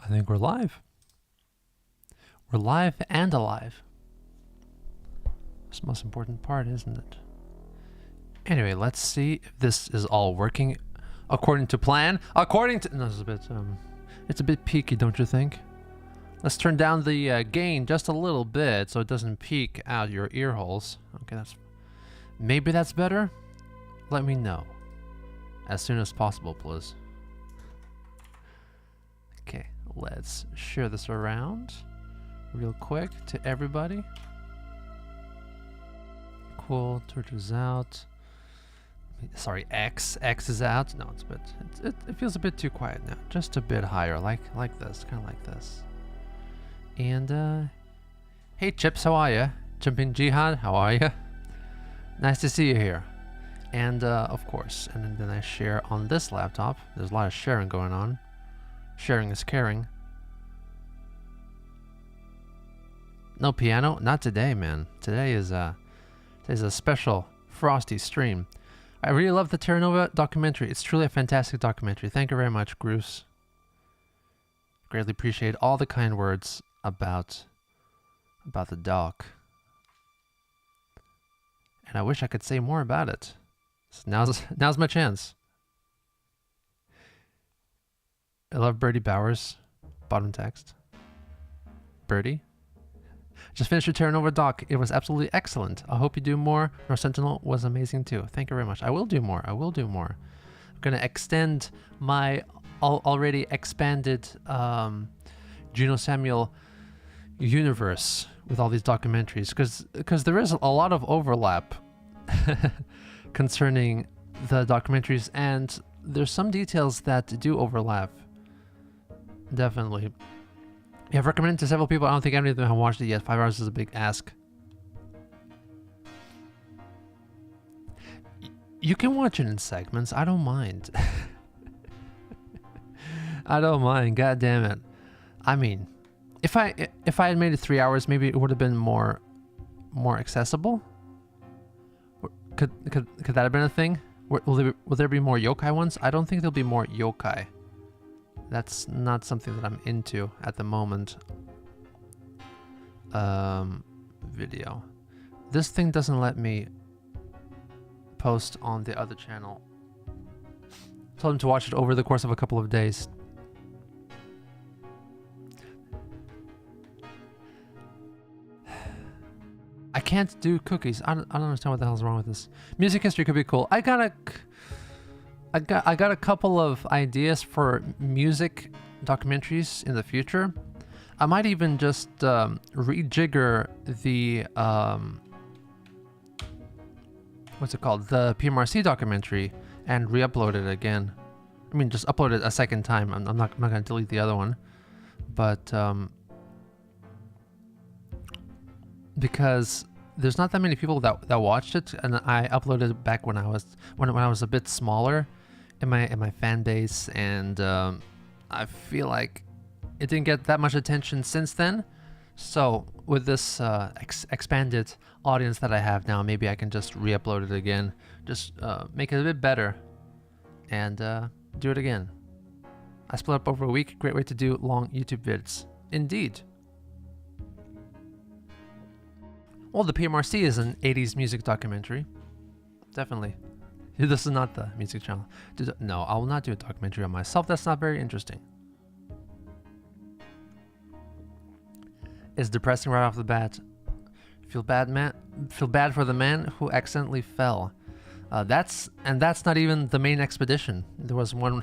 I think we're live. We're live and alive. That's the most important part, isn't it? Anyway, let's see if this is all working according to plan. According to... No, it's a bit peaky, don't you think? Let's turn down the gain just a little bit so it doesn't peek out your ear holes. Okay, maybe that's better? Let me know. As soon as possible, please. Okay, let's share this around real quick to everybody. Cool, Twitch is out. Sorry, X is out. No, it feels a bit too quiet now. Just a bit higher, like this, kind of like this. And hey Chips, how are ya? Jumping Jihad, how are ya? Nice to see you here. And of course, and then I share on this laptop. There's a lot of sharing going on. Sharing is caring. No piano? Not today, man. Today's a special frosty stream. I really love the Terra Nova documentary. It's truly a fantastic documentary. Thank you very much, Bruce. Greatly appreciate all the kind words about the doc. And I wish I could say more about it. So now's my chance. I love Birdie Bowers. Bottom text. Birdie. Just finished your Terra Nova doc. It was absolutely excellent. I hope you do more. North Sentinel was amazing too. Thank you very much. I will do more. I will do more. I'm going to extend my already expanded Geno Samuel universe with all these documentaries because there is a lot of overlap concerning the documentaries, and there's some details that do overlap. Definitely. Yeah, I've recommended to several people. I don't think any of them have watched it yet. 5 hours is a big ask. You can watch it in segments. I don't mind. I don't mind. God damn it. I mean, if I had made it 3 hours, maybe it would have been more accessible. Could that have been a thing? Will there be more yokai ones? I don't think there'll be more yokai. That's not something that I'm into at the moment. Video. This thing doesn't let me post on the other channel. Told him to watch it over the course of a couple of days. I can't do cookies. I don't understand what the hell's wrong with this. Music history could be cool. I got a couple of ideas for music documentaries in the future. I might even just rejigger the what's it called? The PMRC documentary and re-upload it again. I mean, just upload it a second time. I'm not gonna delete the other one, but because there's not that many people that watched it, and I uploaded it back when I was a bit smaller in my fan base, and I feel like it didn't get that much attention since then. So with this expanded audience that I have now, maybe I can just re-upload it again, just make it a bit better, and do it again. I split up over a week. Great way to do long YouTube vids. Indeed. Well, the PMRC is an 80s music documentary. Definitely. This is not the music channel. No, I will not do a documentary on myself. That's not very interesting. It's depressing right off the bat. Feel bad for the man who accidentally fell. That's not even the main expedition. There was one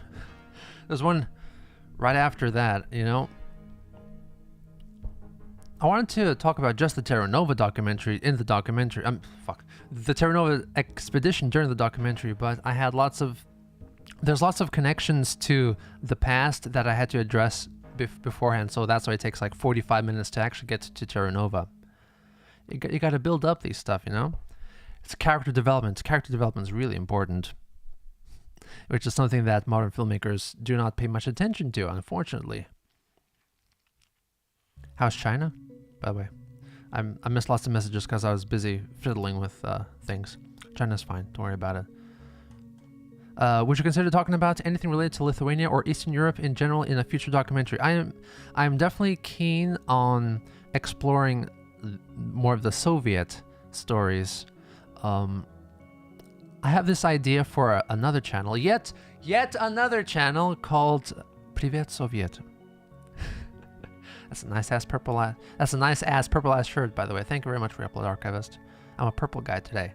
right after that, you know. I wanted to talk about just the Terra Nova documentary in the documentary. The Terra Nova expedition during the documentary, but I had there's lots of connections to the past that I had to address beforehand, so that's why it takes like 45 minutes to actually get to Terra Nova. You got to build up these stuff, you know? It's character development. Character development is really important, which is something that modern filmmakers do not pay much attention to, unfortunately. How's China? By the way, I missed lots of messages because I was busy fiddling with things. China's fine. Don't worry about it. Would you consider talking about anything related to Lithuania or Eastern Europe in general in a future documentary? I'm definitely keen on exploring more of the Soviet stories. I have this idea for another channel, yet another channel called Privet Soviet. That's a nice ass purple ass shirt, by the way. Thank you very much for upload, Archivist. I'm a purple guy today.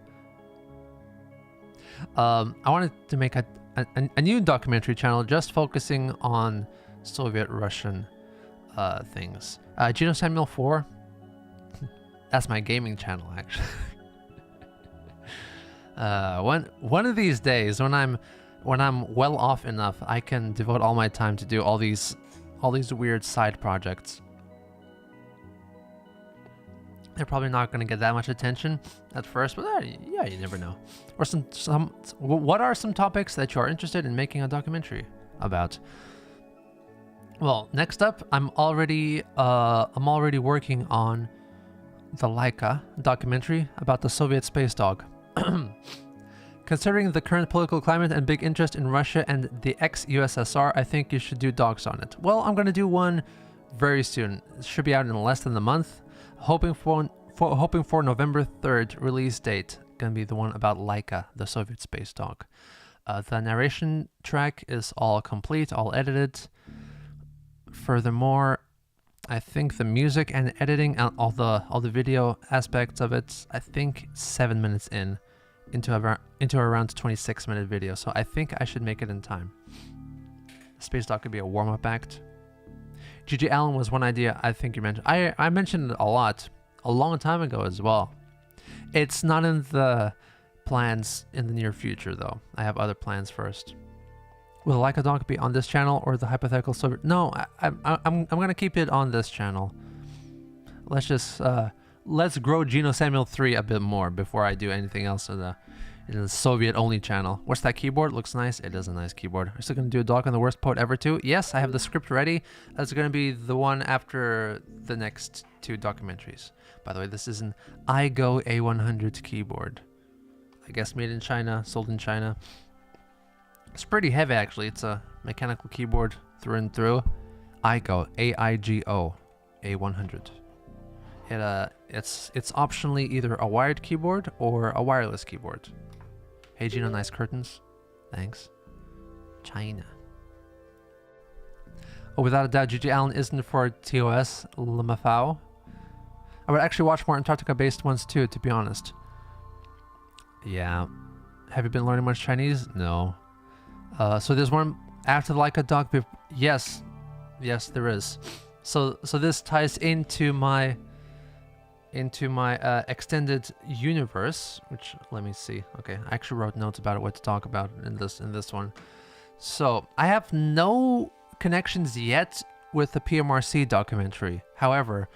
I wanted to make a new documentary channel just focusing on Soviet Russian things. Geno Samuel 4. That's my gaming channel, actually. One of these days, when I'm well off enough, I can devote all my time to do all these weird side projects. They're probably not going to get that much attention at first, but yeah, you never know. Or what are some topics that you are interested in making a documentary about? Well, next up, I'm already working on the Laika documentary about the Soviet space dog. Considering the current political climate and big interest in Russia and the ex-USSR, I think you should do docs on it. Well, I'm going to do one very soon. It should be out in less than a month. Hoping for November 3rd release date. Gonna be the one about Laika, the Soviet space dog. The narration track is all complete, all edited. Furthermore, I think the music and editing and all the video aspects of it, I think 7 minutes into around 26-minute video. So I think I should make it in time. Space dog could be a warm-up act. G.G. Allen was one idea I think you mentioned. I mentioned it a lot, a long time ago as well. It's not in the plans in the near future, though. I have other plans first. Will Like a Dog be on this channel or the hypothetical Soviet? No, I'm gonna keep it on this channel. Let's grow Geno Samuel 3 a bit more before I do anything else in the Soviet-only channel. What's that keyboard? Looks nice. It is a nice keyboard. Are you still going to do a doc on the worst poet ever too? Yes, I have the script ready. That's going to be the one after the next 2 documentaries. By the way, this is an iGo A100 keyboard. I guess made in China, sold in China. It's pretty heavy, actually. It's a mechanical keyboard through and through. iGo, A-I-G-O, A100. It's optionally either a wired keyboard or a wireless keyboard. Hey Geno, nice curtains. Thanks. China. Oh, without a doubt, G.G. Allen isn't for TOS Lamafau. I would actually watch more Antarctica-based ones too, to be honest. Yeah. Have you been learning much Chinese? No. So there's one after the Like a Dog. Yes, there is. So this ties into my extended universe, which, let me see. Okay, I actually wrote notes about it, what to talk about in this one. So I have no connections yet with the PMRC documentary. However,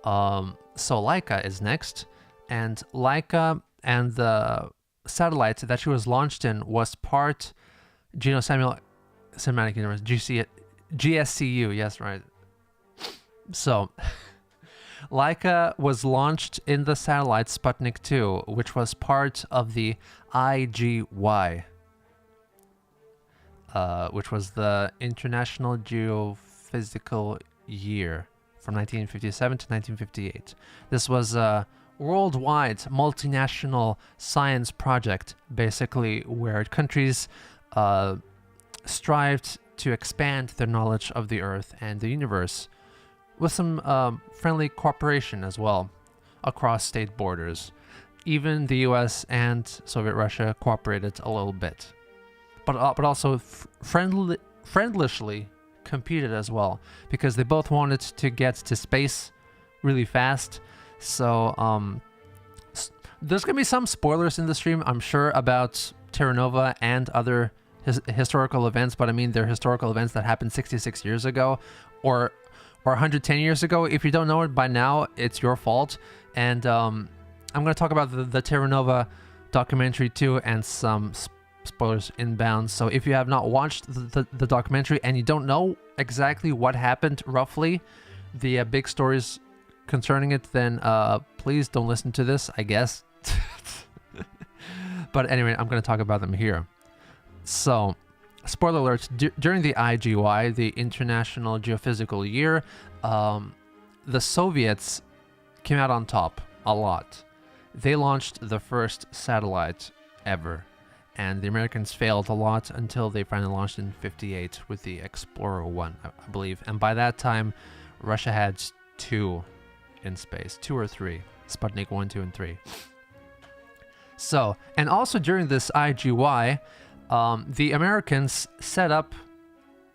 so Laika is next, and Laika and the satellite that she was launched in was part Geno Samuel Cinematic Universe, GSCU. Yes, right. So Laika was launched in the satellite Sputnik 2, which was part of the IGY, which was the International Geophysical Year from 1957 to 1958. This was a worldwide multinational science project, basically, where countries strived to expand their knowledge of the Earth and the universe, with some friendly cooperation as well across state borders. Even the US and Soviet Russia cooperated a little bit, but also friendlishly competed as well, because they both wanted to get to space really fast. So there's gonna be some spoilers in the stream, I'm sure, about Terra Nova and other historical events, but I mean they're historical events that happened 66 years ago or 110 years ago. If you don't know it by now, it's your fault. And I'm going to talk about the Terra Nova documentary too, and some spoilers inbound. So if you have not watched the documentary and you don't know exactly what happened roughly, the big stories concerning it, then please don't listen to this, I guess. But anyway, I'm going to talk about them here. So, spoiler alert, during the IGY, the International Geophysical Year, the Soviets came out on top a lot. They launched the first satellite ever, and the Americans failed a lot until they finally launched in 58 with the Explorer 1, I believe. And by that time, Russia had 2 in space, 2 or 3, Sputnik 1, 2, and 3. So, and also during this IGY, the Americans set up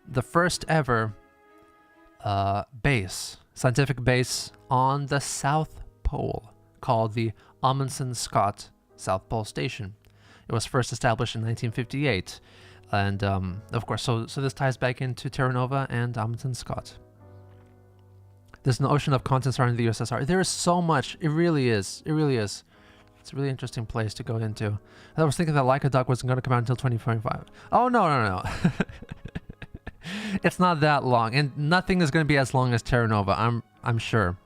the first ever scientific base on the South Pole, called the Amundsen Scott South Pole Station. It was first established in 1958, and of course, so this ties back into Terra Nova and Amundsen Scott. There's an ocean of content surrounding the USSR. There is so much. It really is. It really is. It's a really interesting place to go into. I was thinking that Leica Doc wasn't going to come out until 2025. Oh, no. It's not that long, and nothing is going to be as long as Terra Nova, I'm sure.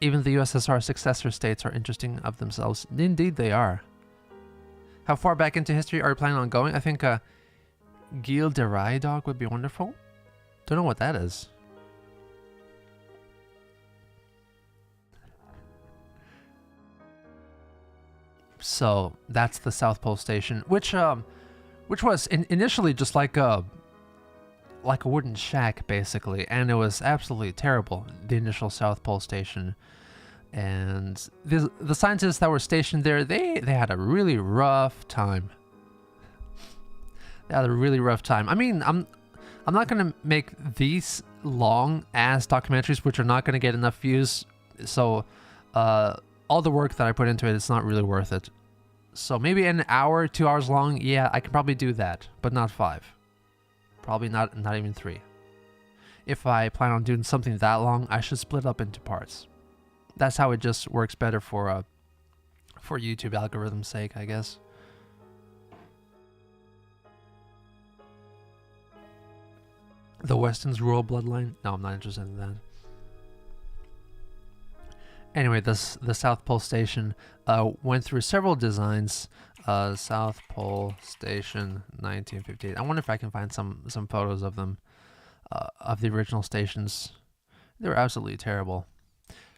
Even the USSR successor states are interesting of themselves. Indeed they are. How far back into history are you planning on going? I think Gil de Rai Dog would be wonderful. Don't know what that is. So that's the South Pole Station, which was initially just like a wooden shack, basically, and it was absolutely terrible, the initial South Pole Station. And the scientists that were stationed there, they had a really rough time. They had a really rough time. I mean, I'm not gonna make these long ass documentaries, which are not gonna get enough views. So all the work that I put into it, it's not really worth it. So maybe an hour, 2 hours long, yeah, I can probably do that, but not 5. Probably not even 3. If I plan on doing something that long, I should split up into parts. That's how it just works better for YouTube algorithm's sake, I guess. The Weston's rural bloodline? No, I'm not interested in that. Anyway, the South Pole Station went through several designs. South Pole Station, 1958. I wonder if I can find some photos of them, of the original stations. They were absolutely terrible.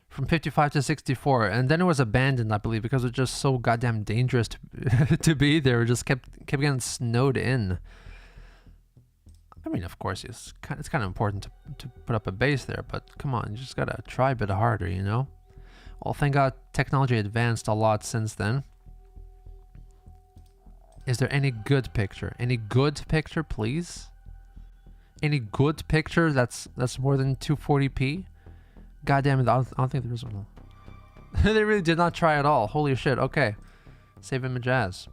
From 55 to 64, and then it was abandoned, I believe, because it was just so goddamn dangerous to be there. It just kept getting snowed in. I mean, of course, it's kind of important to put up a base there, but come on, you just gotta try a bit harder, you know? Well, thank God technology advanced a lot since then. Is there any good picture? Any good picture, please? Any good picture that's more than 240p? God damn it, I don't think there's one. They really did not try at all. Holy shit, okay. Save image as.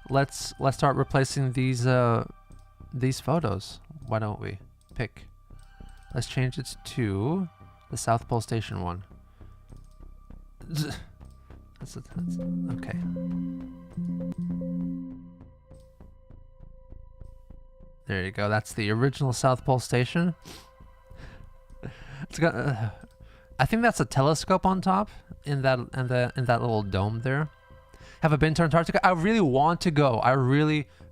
Let's start replacing these photos. Why don't we? Pick. Let's change it to the South Pole Station one. That's okay. There you go. That's the original South Pole Station. It's got. I think that's a telescope on top in that little dome there. Have I been to Antarctica? I really want to go.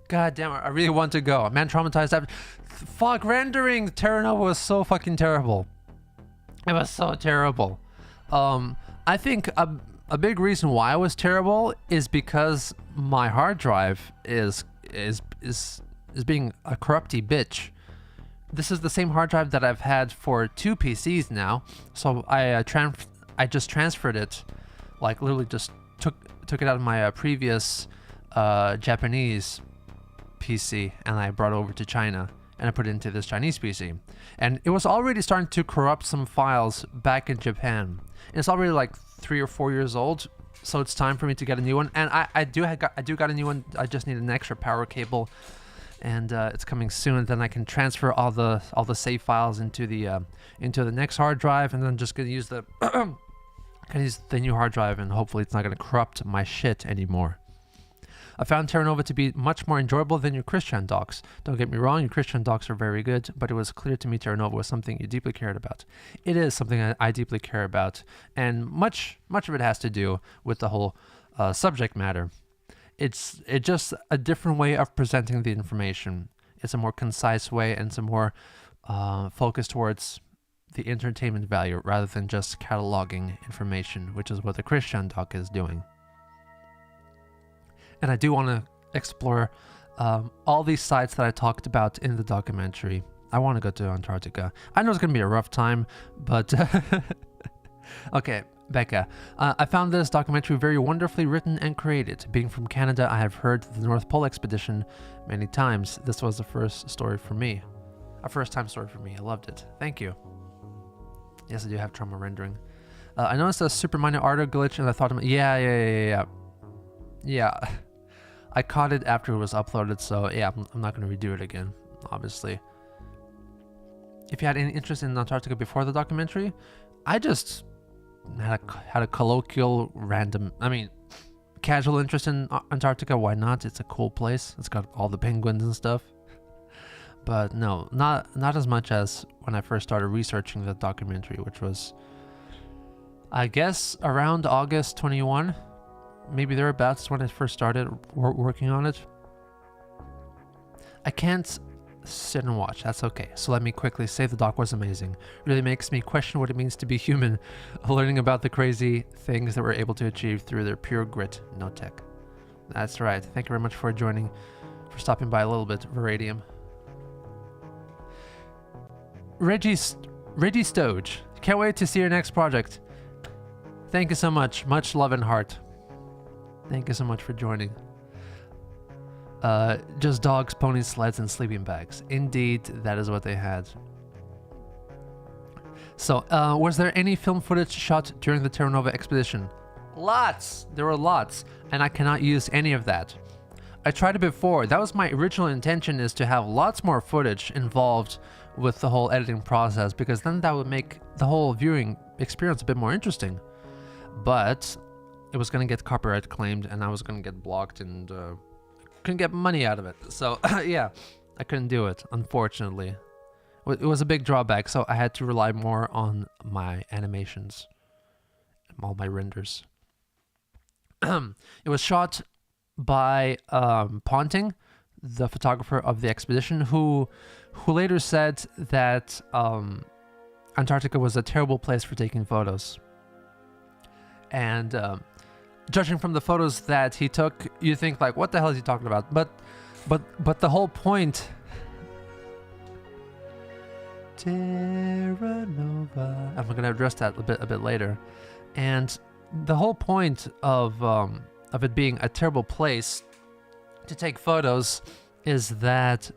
God damn it! I really want to go. Man, traumatized. Fuck, rendering Terra Nova was so fucking terrible. It was so terrible. I think a big reason why it was terrible is because my hard drive is being a corrupty bitch. This is the same hard drive that I've had for 2 PCs now. So I just transferred it, like literally just took it out of my previous Japanese PC, and I brought it over to China, and I put it into this Chinese PC. And it was already starting to corrupt some files back in Japan. And it's already like 3 or 4 years old, so it's time for me to get a new one. And I do got a new one. I just need an extra power cable, and it's coming soon. Then I can transfer all the save files into the next hard drive, and then just gonna use the new hard drive, and hopefully it's not gonna corrupt my shit anymore. I found Terra Nova to be much more enjoyable than your Christian docs. Don't get me wrong, your Christian docs are very good, but it was clear to me Terra Nova was something you deeply cared about. It is something I deeply care about, and much of it has to do with the whole subject matter. it's just a different way of presenting the information. It's a more concise way, and it's a more focused towards the entertainment value rather than just cataloging information, which is what the Christian doc is doing. And I do want to explore all these sites that I talked about in the documentary. I want to go to Antarctica. I know it's going to be a rough time, but okay, Becca. I found this documentary very wonderfully written and created. Being from Canada, I have heard the North Pole expedition many times. This was the first story for me. A first-time story for me. I loved it. Thank you. Yes, I do have trauma rendering. I noticed a super minor audio glitch, and I thought, yeah. I caught it after it was uploaded, so yeah, I'm not going to redo it again, obviously. If you had any interest in Antarctica before the documentary, I just had a colloquial, casual interest in Antarctica. Why not? It's a cool place. It's got all the penguins and stuff. But no, not as much as when I first started researching the documentary, which was, I guess, around August 21. Maybe thereabouts when I first started working on it. I can't sit and watch, that's okay. So let me quickly say the doc was amazing. Really makes me question what it means to be human, learning about the crazy things that we're able to achieve through their pure grit, no tech. That's right. Thank you very much for stopping by a little bit, Veradium. Reggie Stoge, can't wait to see your next project. Thank you so much. Much love and heart. Thank you so much for joining. Just dogs, ponies, sleds, and sleeping bags. Indeed, that is what they had. So, was there any film footage shot during the Terra Nova expedition? Lots! There were lots, and I cannot use any of that. I tried it before. That was my original intention, is to have lots more footage involved with the whole editing process, because then that would make the whole viewing experience a bit more interesting. But it was going to get copyright claimed, and I was going to get blocked, and couldn't get money out of it. So yeah, I couldn't do it, unfortunately. It was a big drawback, so I had to rely more on my animations, all my renders. It was shot by Ponting, the photographer of the expedition, who later said that Antarctica was a terrible place for taking photos. And judging from the photos that he took, you think like, what the hell is he talking about? But the whole point. Terra Nova. I'm gonna address that a bit later. And the whole point of it being a terrible place to take photos is that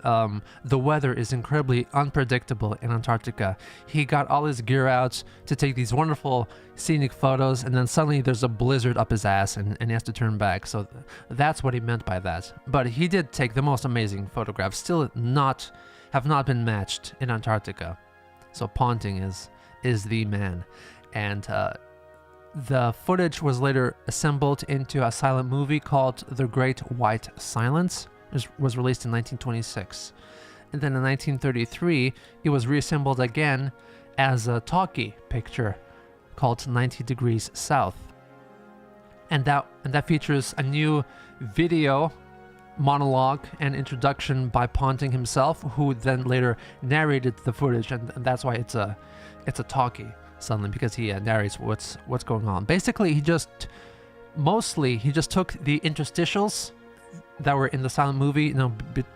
the weather is incredibly unpredictable in Antarctica. He got all his gear out to take these wonderful scenic photos, and then suddenly there's a blizzard up his ass, and he has to turn back. So that's what he meant by that. But he did take the most amazing photographs, still have not been matched in Antarctica. So Ponting is the man. And the footage was later assembled into a silent movie called The Great White Silence. It was released in 1926. And then in 1933, it was reassembled again as a talkie picture called 90 Degrees South. And that features a new video monologue and introduction by Ponting himself, who then later narrated the footage, and that's why it's a talkie suddenly, because he narrates what's going on. Basically, he just took the interstitials that were in the silent movie,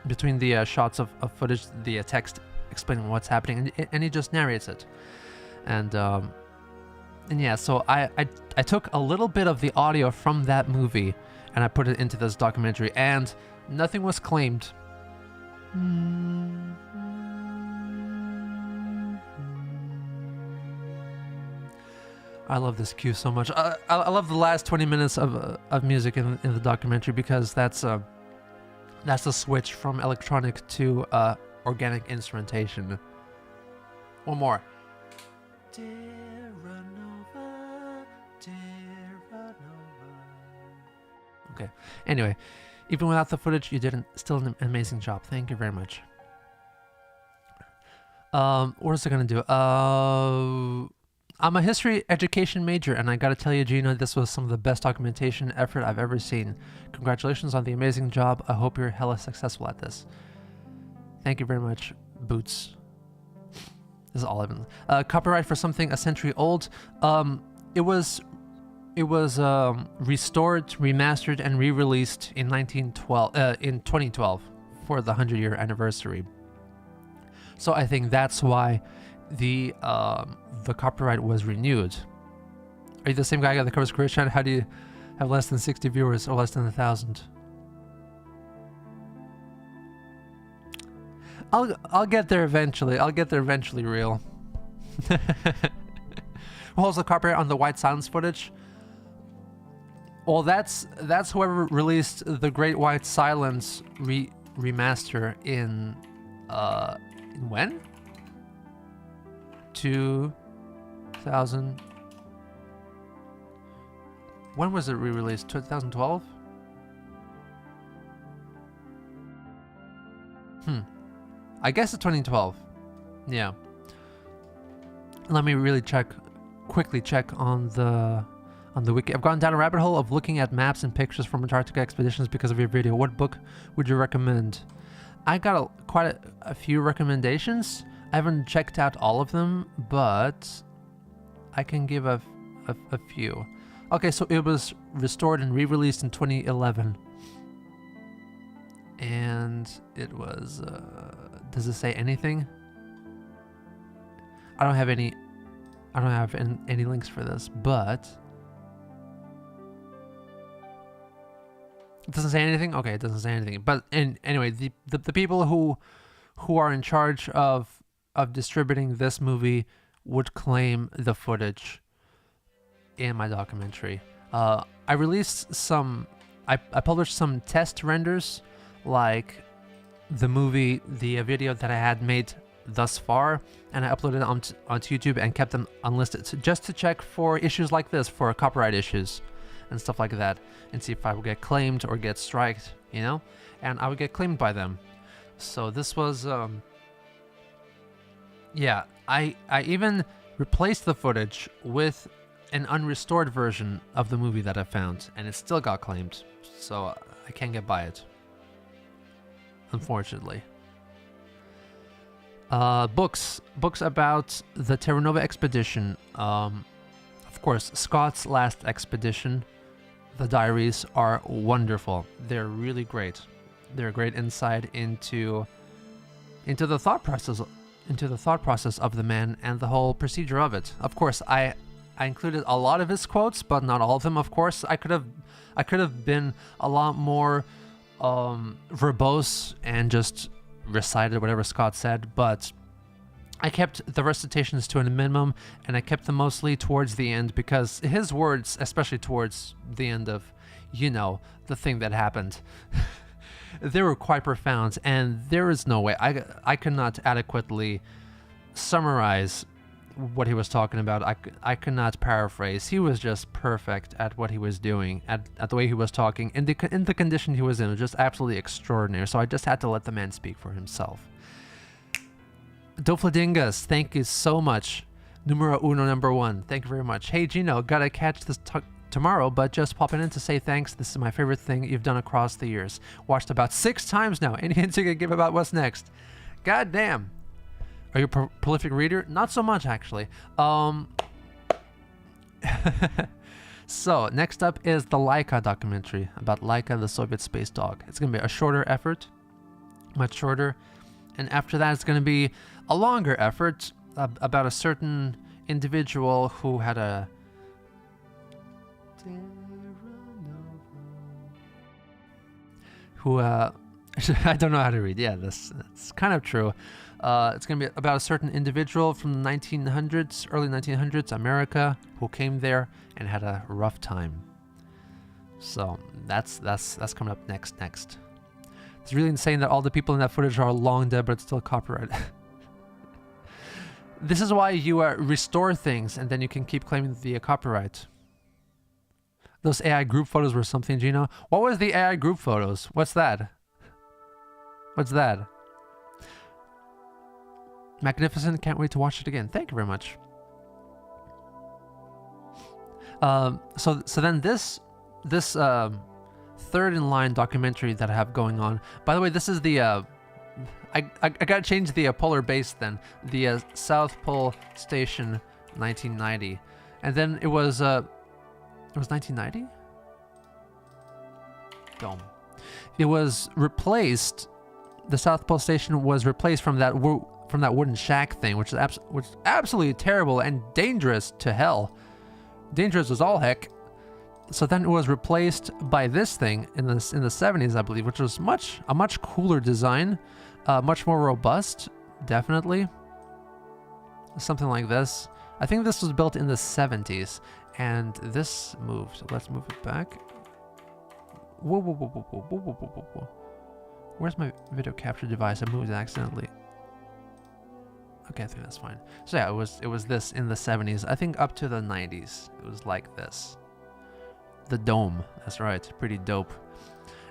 between the shots of footage, the text explaining what's happening, and he just narrates it. And yeah, so I took a little bit of the audio from that movie and I put it into this documentary, and nothing was claimed. I love this cue so much. I love the last 20 minutes of music in the documentary, because that's a switch from electronic to organic instrumentation. One more. Terra Nova, Terra Nova. Okay. Anyway, even without the footage, you did still an amazing job. Thank you very much. What is it gonna do? I'm a history education major, and I gotta tell you, Geno, this was some of the best documentation effort I've ever seen. Congratulations on the amazing job. I hope you're hella successful at this. Thank you very much, Boots. This is all I've been. Copyright for something a century old. It was restored, remastered, and re-released in 2012 for the 100-year anniversary. So I think that's why the copyright was renewed. Are you the same guy that covers Career Channel? How do you have less than 60 viewers or less than 1,000? I'll get there eventually. I'll get there eventually, real. Who holds the copyright on the white silence footage? Well, that's whoever released the Great White Silence remaster in when? 2000. When was it re-released? 2012? I guess it's 2012. Yeah. Let me really quickly check on the wiki. I've gone down a rabbit hole of looking at maps and pictures from Antarctica expeditions because of your video. What book would you recommend? I got quite a few recommendations. I haven't checked out all of them, but I can give a few. Okay, so it was restored and re-released in 2011. And it was, does it say anything? I don't have any links for this, but it doesn't say anything. Okay, it doesn't say anything. But anyway, the people who are in charge of distributing this movie would claim the footage in my documentary. I released some. I published some test renders, like the video that I had made thus far, and I uploaded it onto YouTube and kept them unlisted, just to check for issues like this, for copyright issues and stuff like that, and see if I would get claimed or get striked, you know? And I would get claimed by them. So this was, yeah, I even replaced the footage with an unrestored version of the movie that I found, and it still got claimed, so I can't get by it, unfortunately. Books about the Terra Nova expedition. Of course, Scott's last expedition. The diaries are wonderful. They're really great. They're a great insight into the thought process of the man and the whole procedure of it. Of course, I included a lot of his quotes, but not all of them. Of course, I could have been a lot more verbose and just recited whatever Scott said, but I kept the recitations to a minimum, and I kept them mostly towards the end, because his words, especially towards the end of, you know, the thing that happened, they were quite profound, and there is no way I could not adequately summarize what he was talking about. I could not paraphrase. He was just perfect at what he was doing, at the way he was talking, in the condition he was in. It was just absolutely extraordinary. So I just had to let the man speak for himself. Dofladingas, thank you so much. Numero uno, number one. Thank you very much. Hey Geno, gotta catch this tomorrow, but just popping in to say thanks. This is my favorite thing you've done across the years. Watched about 6 times now. Any hints you can give about what's next? God damn. Are you a prolific reader? Not so much, actually. So, next up is the Laika documentary about Laika, the Soviet space dog. It's going to be a shorter effort, much shorter. And after that, it's going to be a longer effort about a certain individual who had a... I don't know how to read. Yeah, that's kind of true. It's going to be about a certain individual from the 1900s, early 1900s, America, who came there and had a rough time. So that's coming up next. It's really insane that all the people in that footage are long dead, but it's still copyrighted. This is why you restore things, and then you can keep claiming the copyright. Those AI group photos were something, Geno. What was the AI group photos? What's that? What's that? Magnificent. Can't wait to watch it again. Thank you very much. So then this third in line documentary that I have going on. By the way, this is the I gotta change the polar base then. The South Pole Station 1990, and then it was 1990. Dome. It was replaced. The South Pole Station was replaced from that wooden shack thing, which is absolutely terrible and dangerous to hell. Dangerous as all heck. So then it was replaced by this thing in the 70s, I believe, which was a much cooler design, much more robust, definitely. Something like this. I think this was built in the 70s, and this moved. Let's move it back. Whoa, whoa, whoa, whoa, whoa, whoa, whoa, whoa, whoa. Where's my video capture device? I moved it accidentally. Okay, I think that's fine. So yeah, it was this in the 70s. I think up to the 90s, it was like this. The dome, that's right, pretty dope.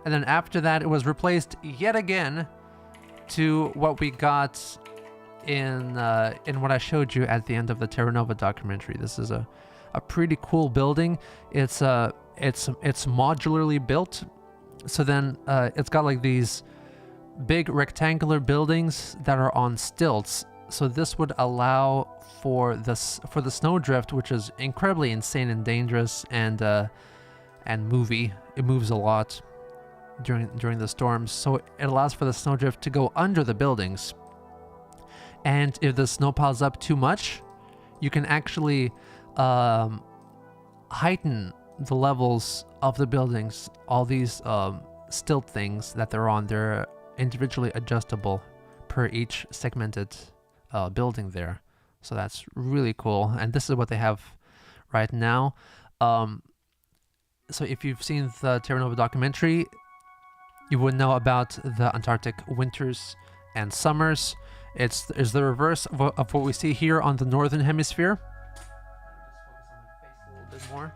And then after that, it was replaced yet again to what we got in what I showed you at the end of the Terra Nova documentary. This is a pretty cool building. It's modularly built. So then it's got like these big rectangular buildings that are on stilts. So this would allow for the snowdrift, which is incredibly insane and dangerous and movie. It moves a lot during the storms. So it allows for the snowdrift to go under the buildings. And if the snow piles up too much, you can actually heighten the levels of the buildings. All these stilt things that they're on, they're individually adjustable per each segmented building there. So that's really cool. And this is what they have right now. So if you've seen the Terra Nova documentary, you would know about the Antarctic winters and summers. It's the reverse of what we see here on the northern hemisphere. Just focus on my face a little bit more.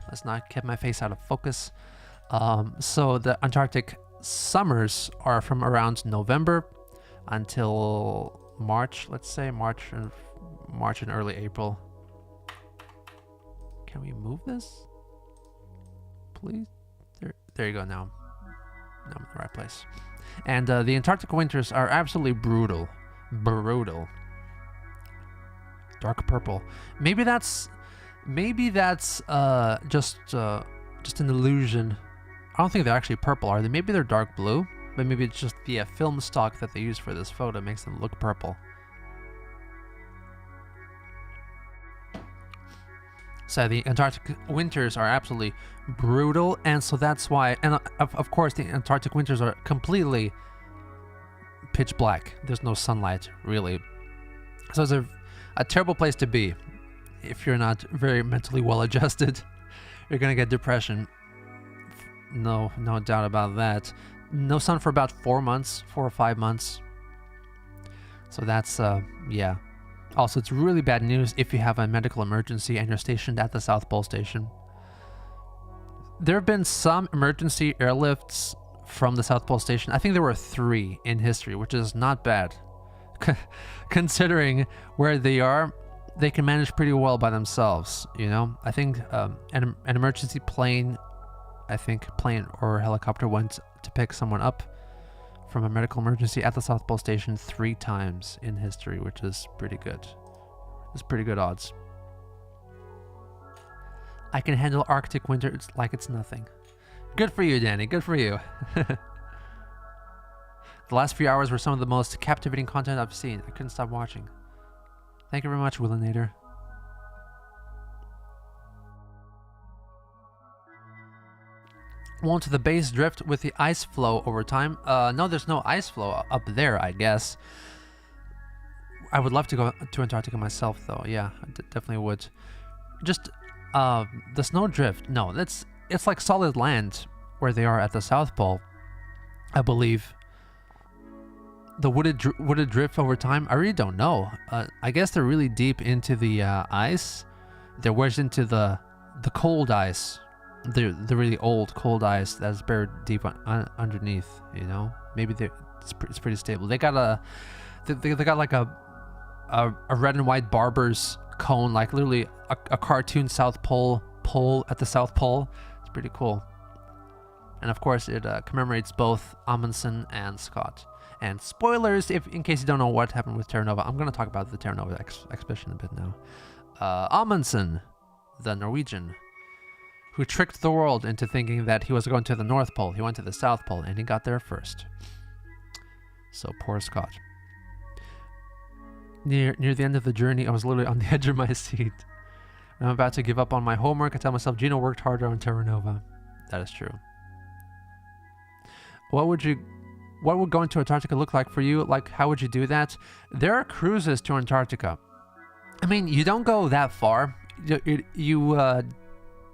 Let's not get my face out of focus. So the Antarctic summers are from around November until March, let's say March and early April. Can we move this? Please? There you go now. Now I'm in the right place. And the Antarctic winters are absolutely brutal. Brutal. Dark purple. Maybe that's just an illusion. I don't think they're actually purple, are they? Maybe they're dark blue, but maybe it's just the film stock that they use for this photo makes them look purple. So the Antarctic winters are absolutely brutal, and so that's why, and of course the Antarctic winters are completely pitch black. There's no sunlight, really. So it's a terrible place to be. If you're not very mentally well adjusted, you're gonna get depression. No doubt about that. No sun for about 4 or 5 months. So that's, yeah. Also, it's really bad news if you have a medical emergency and you're stationed at the South Pole Station. There have been some emergency airlifts from the South Pole Station. I think there were 3 in history, which is not bad. Considering where they are, they can manage pretty well by themselves, you know? I think an emergency plane, or helicopter went to pick someone up from a medical emergency at the South Pole Station 3 times in history, which is pretty good. It's pretty good odds. I can handle Arctic winter like it's nothing. Good for you, Danny. Good for you. The last few hours were some of the most captivating content I've seen. I couldn't stop watching. Thank you very much, Willinator. Won't the base drift with the ice flow over time? No, there's no ice flow up there, I guess. I would love to go to Antarctica myself, though. Yeah, I definitely would. Just the snow drift. No, it's like solid land where they are at the South Pole, I believe. The would it drift over time? I really don't know. I guess they're really deep into the ice. They're wedged into the cold ice. The really old cold ice that's buried deep underneath, you know. Maybe it's pretty stable. They got like a red and white barber's cone, like literally a cartoon South Pole pole at the South Pole. It's pretty cool. And of course, it commemorates both Amundsen and Scott. And spoilers, if in case you don't know what happened with Terra Nova, I'm going to talk about the Terra Nova expedition a bit now. Amundsen, the Norwegian, who tricked the world into thinking that he was going to the North Pole. He went to the South Pole, and he got there first. So poor Scott. Near the end of the journey, I was literally on the edge of my seat. I'm about to give up on my homework. I tell myself, Geno worked harder on Terra Nova. That is true. What would going to Antarctica look like for you? Like, how would you do that? There are cruises to Antarctica. I mean, you don't go that far. You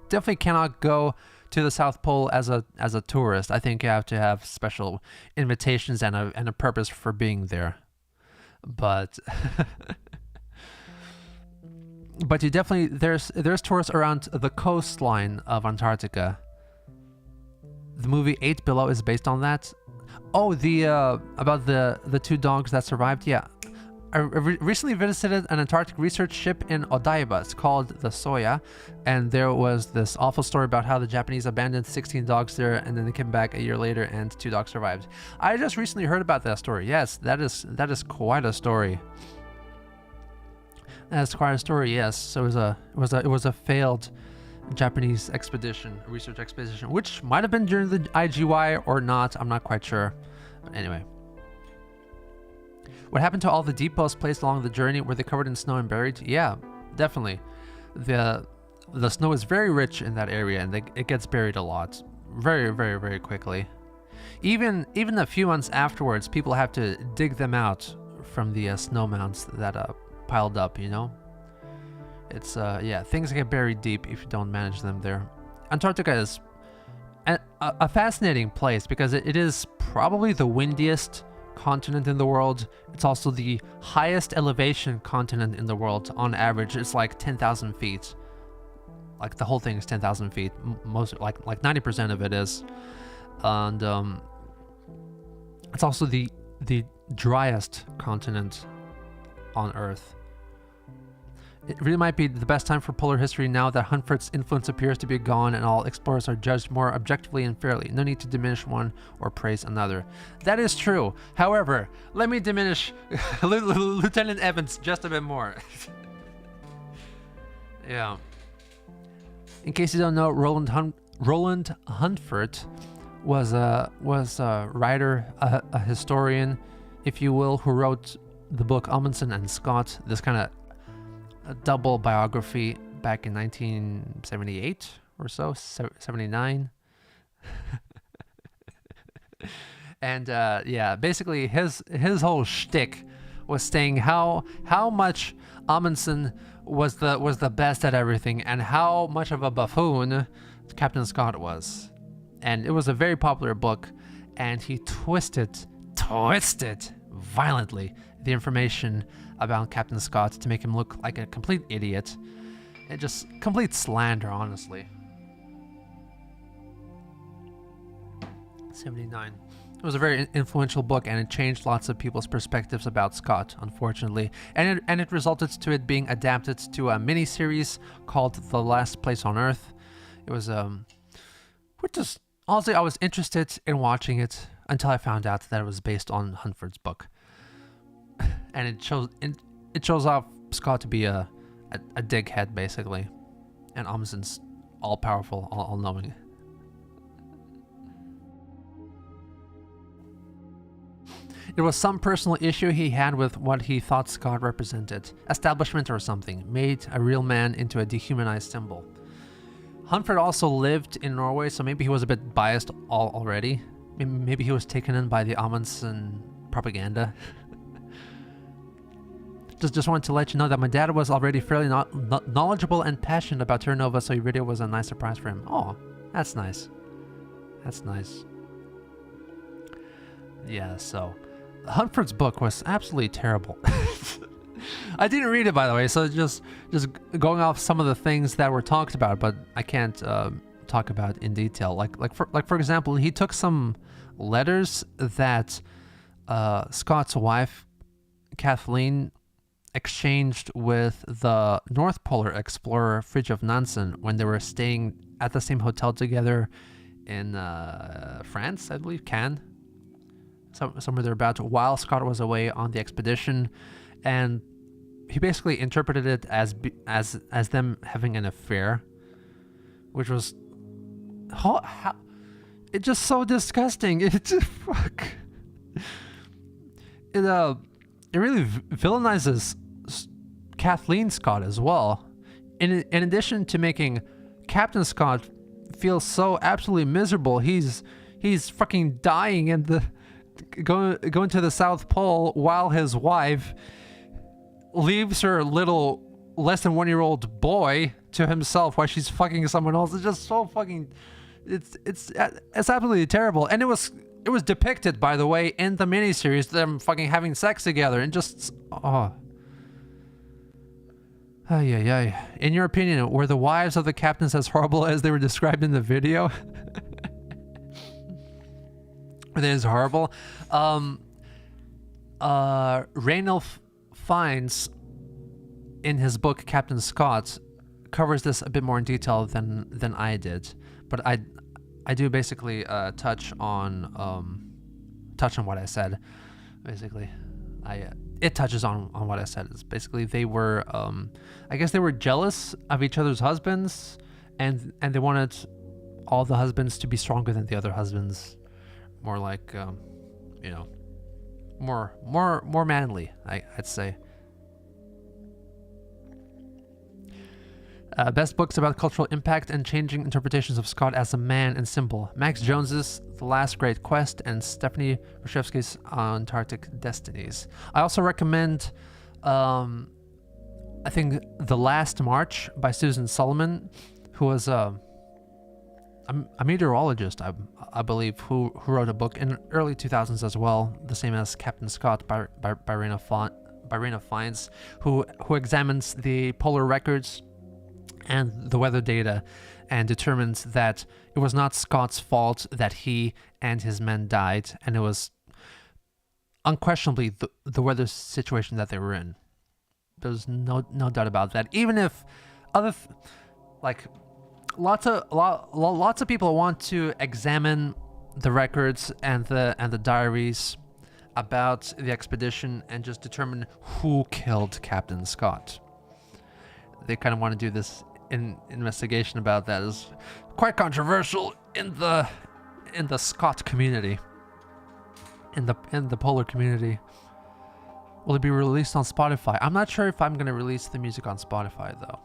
definitely cannot go to the South Pole as a tourist. I think you have to have special invitations and a purpose for being there. But you definitely there's tours around the coastline of Antarctica. The movie 8 Below is based on that. Oh, the about the two dogs that survived. Yeah, I recently visited an Antarctic research ship in Odaiba. It's called the Soya, and there was this awful story about how the Japanese abandoned 16 dogs there, and then they came back a year later, and 2 dogs survived. I just recently heard about that story. Yes, that is quite a story. That's quite a story. Yes, so it was a failed Japanese expedition, research expedition, which might have been during the IGY or not. I'm not quite sure. But anyway. What happened to all the depots placed along the journey? Were they covered in snow and buried? Yeah, definitely. The snow is very rich in that area, and it gets buried a lot. Very, very, very quickly. Even a few months afterwards, people have to dig them out from the snow mounds that piled up, you know? It's, yeah, things get buried deep if you don't manage them there. Antarctica is a fascinating place because it is probably the windiest continent in the world. It's also the highest elevation continent in the world. On average, it's like 10,000 feet. Like the whole thing is 10,000 feet. Most, like 90% of it is. And it's also the driest continent on Earth. It really might be the best time for polar history now that Huntford's influence appears to be gone and all explorers are judged more objectively and fairly. No need to diminish one or praise another. That is true. However, let me diminish Lieutenant Evans just a bit more. Yeah. In case you don't know, Roland Huntford was a writer, a historian, if you will, who wrote the book Amundsen and Scott. This kind of a double biography back in 1978 or so, 79. And yeah, basically his whole shtick was saying how much Amundsen was the best at everything and how much of a buffoon Captain Scott was. And it was a very popular book, and he twisted violently the information about Captain Scott to make him look like a complete idiot. And just complete slander, honestly. 79. It was a very influential book, and it changed lots of people's perspectives about Scott, unfortunately. And it resulted to it being adapted to a mini-series called The Last Place on Earth. It was, which is, honestly, I was interested in watching it until I found out that it was based on Huntford's book. And it shows off Scott to be a dickhead, basically. And Amundsen's all-powerful, all-knowing. There was some personal issue he had with what he thought Scott represented. Establishment or something. Made a real man into a dehumanized symbol. Huntford also lived in Norway, so maybe he was a bit biased already. Maybe he was taken in by the Amundsen propaganda. Just wanted to let you know that my dad was already fairly knowledgeable and passionate about Terra Nova, so your video was a nice surprise for him. Oh, that's nice. That's nice. Yeah, so Huntford's book was absolutely terrible. I didn't read it, by the way, so just going off some of the things that were talked about, but I can't talk about in detail. Like for example, he took some letters that Scott's wife, Kathleen, exchanged with the North Polar explorer Fridtjof Nansen when they were staying at the same hotel together in France, I believe, Cannes, somewhere thereabout, while Scott was away on the expedition, and he basically interpreted it as them having an affair, which was it's just so disgusting. It just fuck. It really villainizes Kathleen Scott as well. In addition to making Captain Scott feel so absolutely miserable, he's fucking dying in the going to the South Pole while his wife leaves her little less than 1 year old boy to himself while she's fucking someone else. It's just so fucking. It's absolutely terrible, and it was depicted, by the way, in the miniseries, them fucking having sex together, and just In your opinion, were the wives of the captains as horrible as they were described in the video? That is horrible. Ranulph Fiennes, in his book Captain Scott, covers this a bit more in detail than I did, but I do basically touch on what I said. Basically, it touches on what I said. It's basically they were I guess they were jealous of each other's husbands, and they wanted all the husbands to be stronger than the other husbands, more like more manly, I'd say. Best books about cultural impact and changing interpretations of Scott as a man and symbol: Max Jones's The Last Great Quest and Stephanie Reshevsky's Antarctic Destinies. I also recommend, I think, The Last March by Susan Solomon, who was a meteorologist, I believe, who wrote a book in early 2000s as well, the same as Captain Scott by Raina Fiennes, who examines the polar records and the weather data and determines that it was not Scott's fault that he and his men died, and it was unquestionably the weather situation that they were in. There's no doubt about that. Even if lots of people want to examine the records and the diaries about the expedition and just determine who killed Captain Scott. They kind of want to do this investigation about that. Is quite controversial in the Scott community, in the polar community. Will it be released on Spotify? I'm not sure if I'm going to release the music on Spotify though.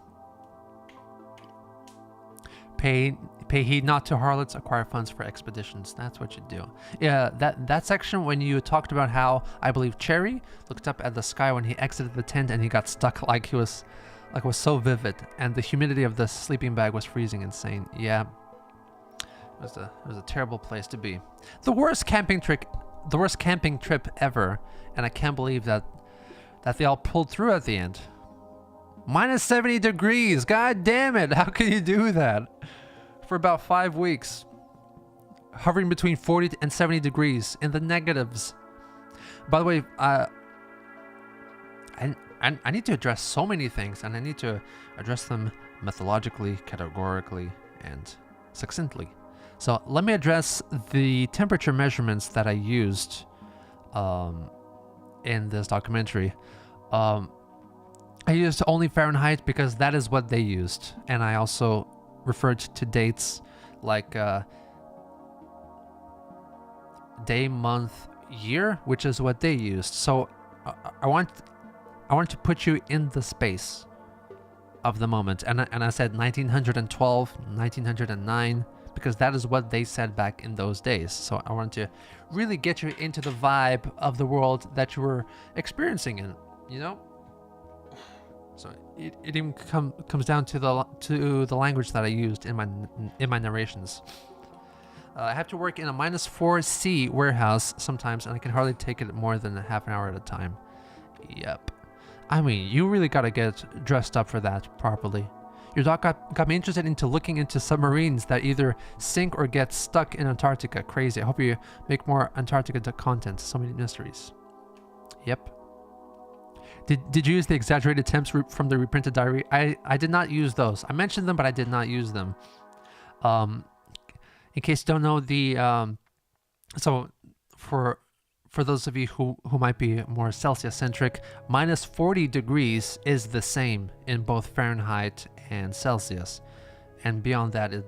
Pay heed not to harlots, acquire funds for expeditions. That's what you do. Yeah, that section when you talked about how I believe Cherry looked up at the sky when he exited the tent and he got stuck, it was so vivid, and the humidity of the sleeping bag was freezing insane. Yeah, it was a terrible place to be. The worst camping trip ever, and I can't believe that they all pulled through at the end. Minus 70 degrees. God damn it. How can you do that? For about 5 weeks. Hovering between 40 and 70 degrees in the negatives. By the way, I need to address so many things, and I need to address them methodologically, categorically, and succinctly. So let me address the temperature measurements that I used in this documentary. I used only Fahrenheit because that is what they used, and I also referred to dates like day, month, year, which is what they used. So I want to put you in the space of the moment, and I said 1912, 1909, because that is what they said back in those days. So I want to really get you into the vibe of the world that you were experiencing in, So it even comes down to the language that I used in my narrations. I have to work in a -4°C warehouse sometimes, and I can hardly take it more than a half an hour at a time. Yep. I mean, you really gotta get dressed up for that properly. Your doc got me interested into looking into submarines that either sink or get stuck in Antarctica. Crazy. I hope you make more Antarctica content. So many mysteries. Yep. Did you use the exaggerated temps from the reprinted diary? I did not use those. I mentioned them, but I did not use them. In case you don't know, so for those of you who might be more Celsius centric, minus 40 degrees is the same in both Fahrenheit and Celsius, and beyond that it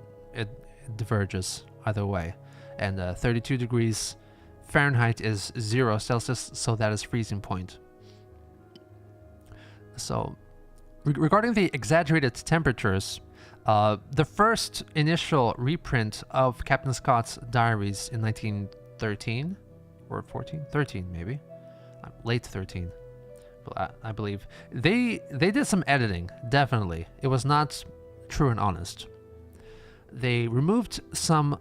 diverges either way. And 32 degrees Fahrenheit is 0 Celsius, so that is freezing point. So regarding the exaggerated temperatures, the first initial reprint of Captain Scott's diaries in 1913 or 14, 13 maybe, late 13, I believe. They did some editing, definitely. It was not true and honest. They removed some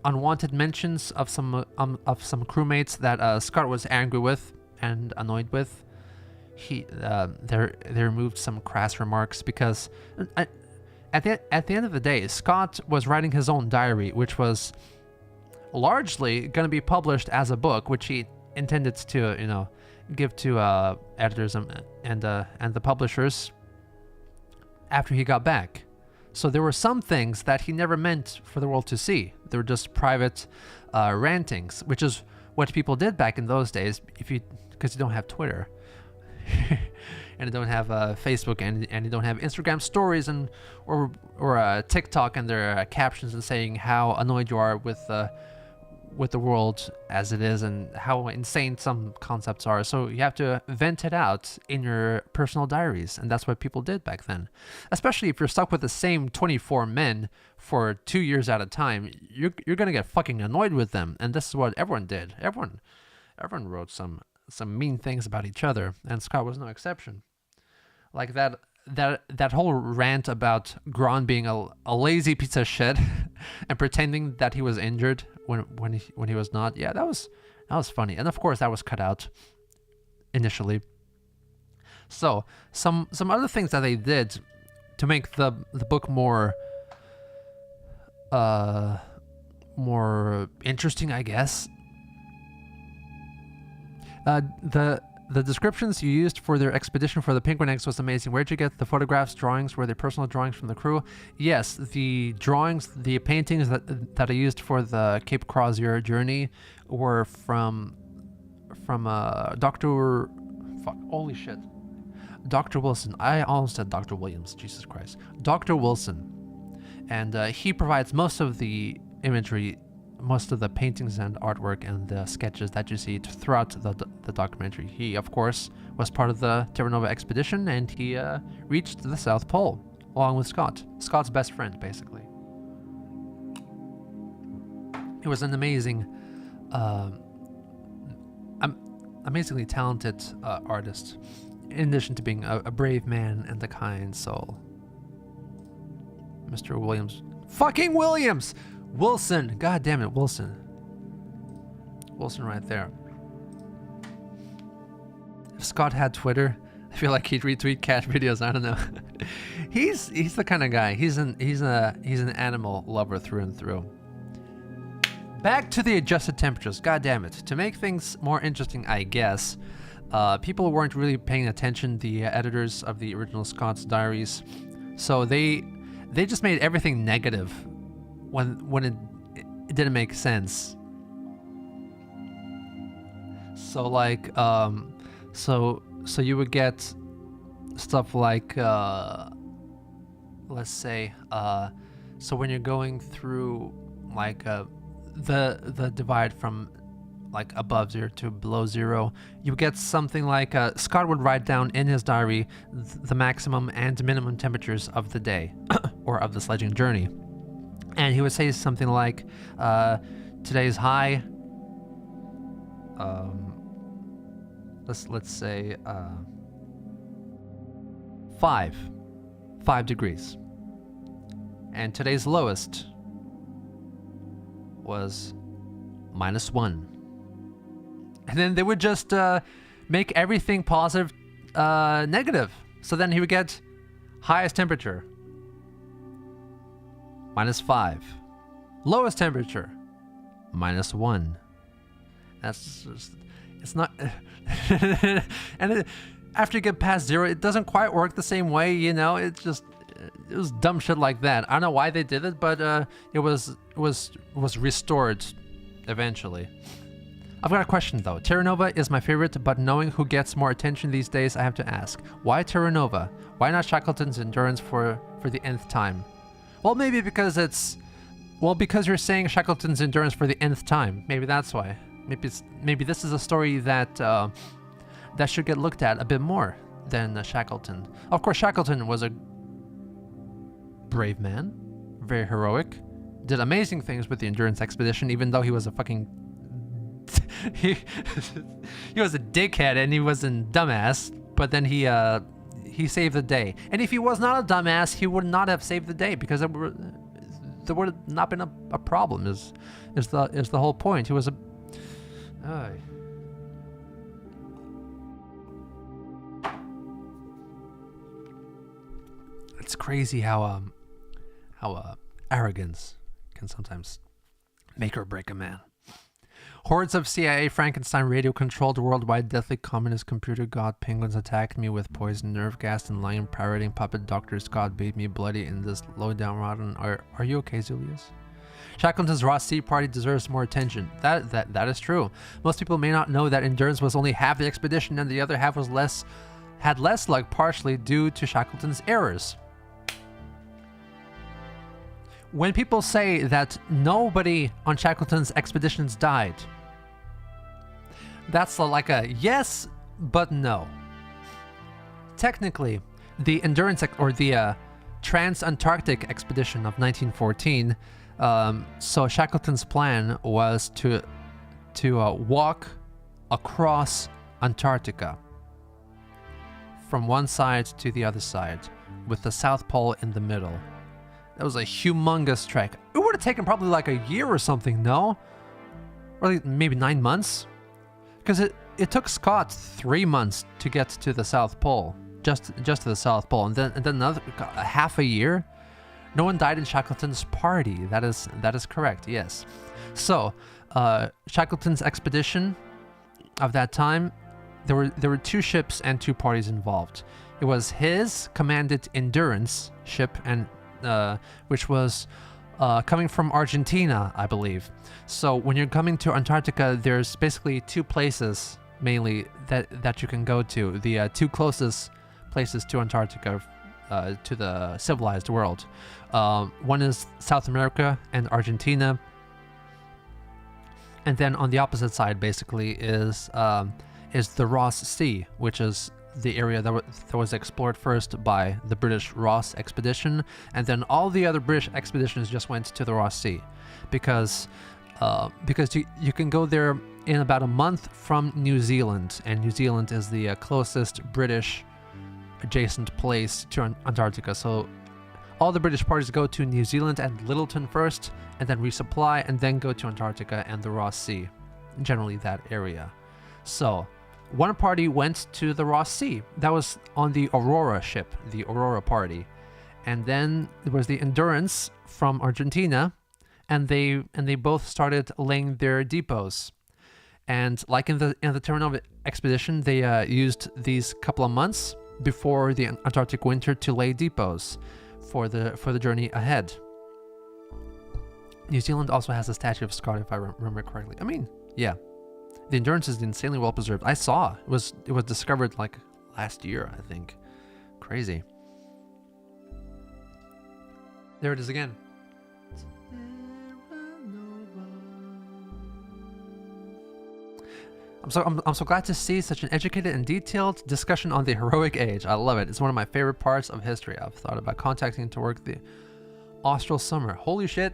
unwanted mentions of some crewmates that Scott was angry with and annoyed with. They removed some crass remarks because at the end of the day, Scott was writing his own diary, which was largely going to be published as a book, which he intended to give to editors and the publishers after he got back. So there were some things that he never meant for the world to see. They were just private rantings, which is what people did back in those days. Because you don't have Twitter. And you don't have Facebook, and you don't have Instagram stories or TikTok and their captions and saying how annoyed you are with the world as it is and how insane some concepts are. So you have to vent it out in your personal diaries, and that's what people did back then. Especially if you're stuck with the same 24 men for 2 years at a time, you're gonna get fucking annoyed with them, and this is what everyone did. Everyone wrote some mean things about each other, and Scott was no exception. Like that whole rant about Gron being a lazy piece of shit and pretending that he was injured when he was not. Yeah, that was funny, and of course that was cut out initially. So some other things that they did to make the book more interesting, I guess. The descriptions you used for their expedition for the penguin eggs was amazing. Where'd you get the photographs, drawings? Were they personal drawings from the crew? Yes, the drawings, the paintings that I used for the Cape Crozier journey were from Dr. Fuck, holy shit. Dr. Wilson. I almost said Dr. Williams. Jesus Christ. Dr. Wilson. And he provides most of the imagery, most of the paintings and artwork and the sketches that you see throughout the documentary. He, of course, was part of the Terra Nova expedition, and he reached the South Pole along with Scott. Scott's best friend, basically. He was an amazingly talented artist, in addition to being a brave man and a kind soul. Mr. Williams. Fucking Williams! Wilson, god damn it, Wilson right there. If Scott had Twitter, I feel like he'd retweet cat videos. I don't know. he's the kind of guy. He's an animal lover through and through. Back to the adjusted temperatures. God damn it. To make things more interesting, I guess, people weren't really paying attention. The editors of the original Scott's diaries, so they just made everything negative when it didn't make sense. So like so you would get stuff like let's say so when you're going through like the divide from like above 0 to below 0, you get something like Scott would write down in his diary the maximum and minimum temperatures of the day or of the sledging journey. And he would say something like, today's high, let's say 5 degrees. And today's lowest was -1. And then they would just make everything positive negative. So then he would get highest temperature, -5. Lowest temperature, -1. That's just, it's not, and after you get past 0, it doesn't quite work the same way, you know? It was dumb shit like that. I don't know why they did it, but it was restored eventually. I've got a question though. Terra Nova is my favorite, but knowing who gets more attention these days, I have to ask, why Terra Nova? Why not Shackleton's Endurance for the nth time? Well, maybe because because you're saying Shackleton's Endurance for the nth time. Maybe that's why. Maybe this is a story that that should get looked at a bit more than Shackleton. Of course, Shackleton was a brave man, very heroic, did amazing things with the Endurance expedition, even though he was a fucking he was a dickhead and he was a dumbass. But then he saved the day. And if he was not a dumbass, he would not have saved the day, because there would have not been a problem. Is the whole point? He was a It's crazy how arrogance can sometimes make or break a man. Hordes of CIA Frankenstein radio-controlled worldwide deathly communist computer god penguins attacked me with poison nerve gas and lion parroting puppet doctors. God beat me bloody in this low-down rotten. Are you okay, Zulius? Shackleton's Ross Sea party deserves more attention. That is true. Most people may not know that Endurance was only half the expedition and the other half was had less luck, partially due to Shackleton's errors. When people say that nobody on Shackleton's expeditions died, that's like a yes, but no. Technically, the Endurance or the Trans-Antarctic expedition of 1914, so Shackleton's plan was to walk across Antarctica from one side to the other side, with the South Pole in the middle. That was a humongous trek. It would have taken probably like a year or something, no? Or like maybe 9 months? Because it took Scott 3 months to get to the South Pole, just to the South Pole, and then another half a year. No one died in Shackleton's party. That is correct. Yes. So Shackleton's expedition of that time, there were 2 ships and 2 parties involved. It was his commanded Endurance ship, and which was coming from Argentina, I believe. So when you're coming to Antarctica, there's basically 2 places mainly that you can go to. The 2 closest places to Antarctica, to the civilized world. One is South America and Argentina, and then on the opposite side, basically, is the Ross Sea, which is the area that was explored first by the British Ross expedition, and then all the other British expeditions just went to the Ross Sea, because you can go there in about a month from New Zealand, and New Zealand is the closest British adjacent place to Antarctica. So all the British parties go to New Zealand and Littleton first, and then resupply, and then go to Antarctica and the Ross Sea, generally that area. So one party went to the Ross Sea. That was on the Aurora ship, the Aurora party. And then there was the Endurance from Argentina, and they both started laying their depots. And like in the Terra Nova expedition, they used these couple of months before the Antarctic winter to lay depots for the journey ahead. New Zealand also has a statue of Scott, if I remember correctly. I mean, yeah. The Endurance is insanely well preserved. I saw it was discovered like last year, I think. Crazy. There it is again. I'm so glad to see such an educated and detailed discussion on the heroic age. I love it. It's one of my favorite parts of history. I've thought about contacting to work the Austral summer. Holy shit.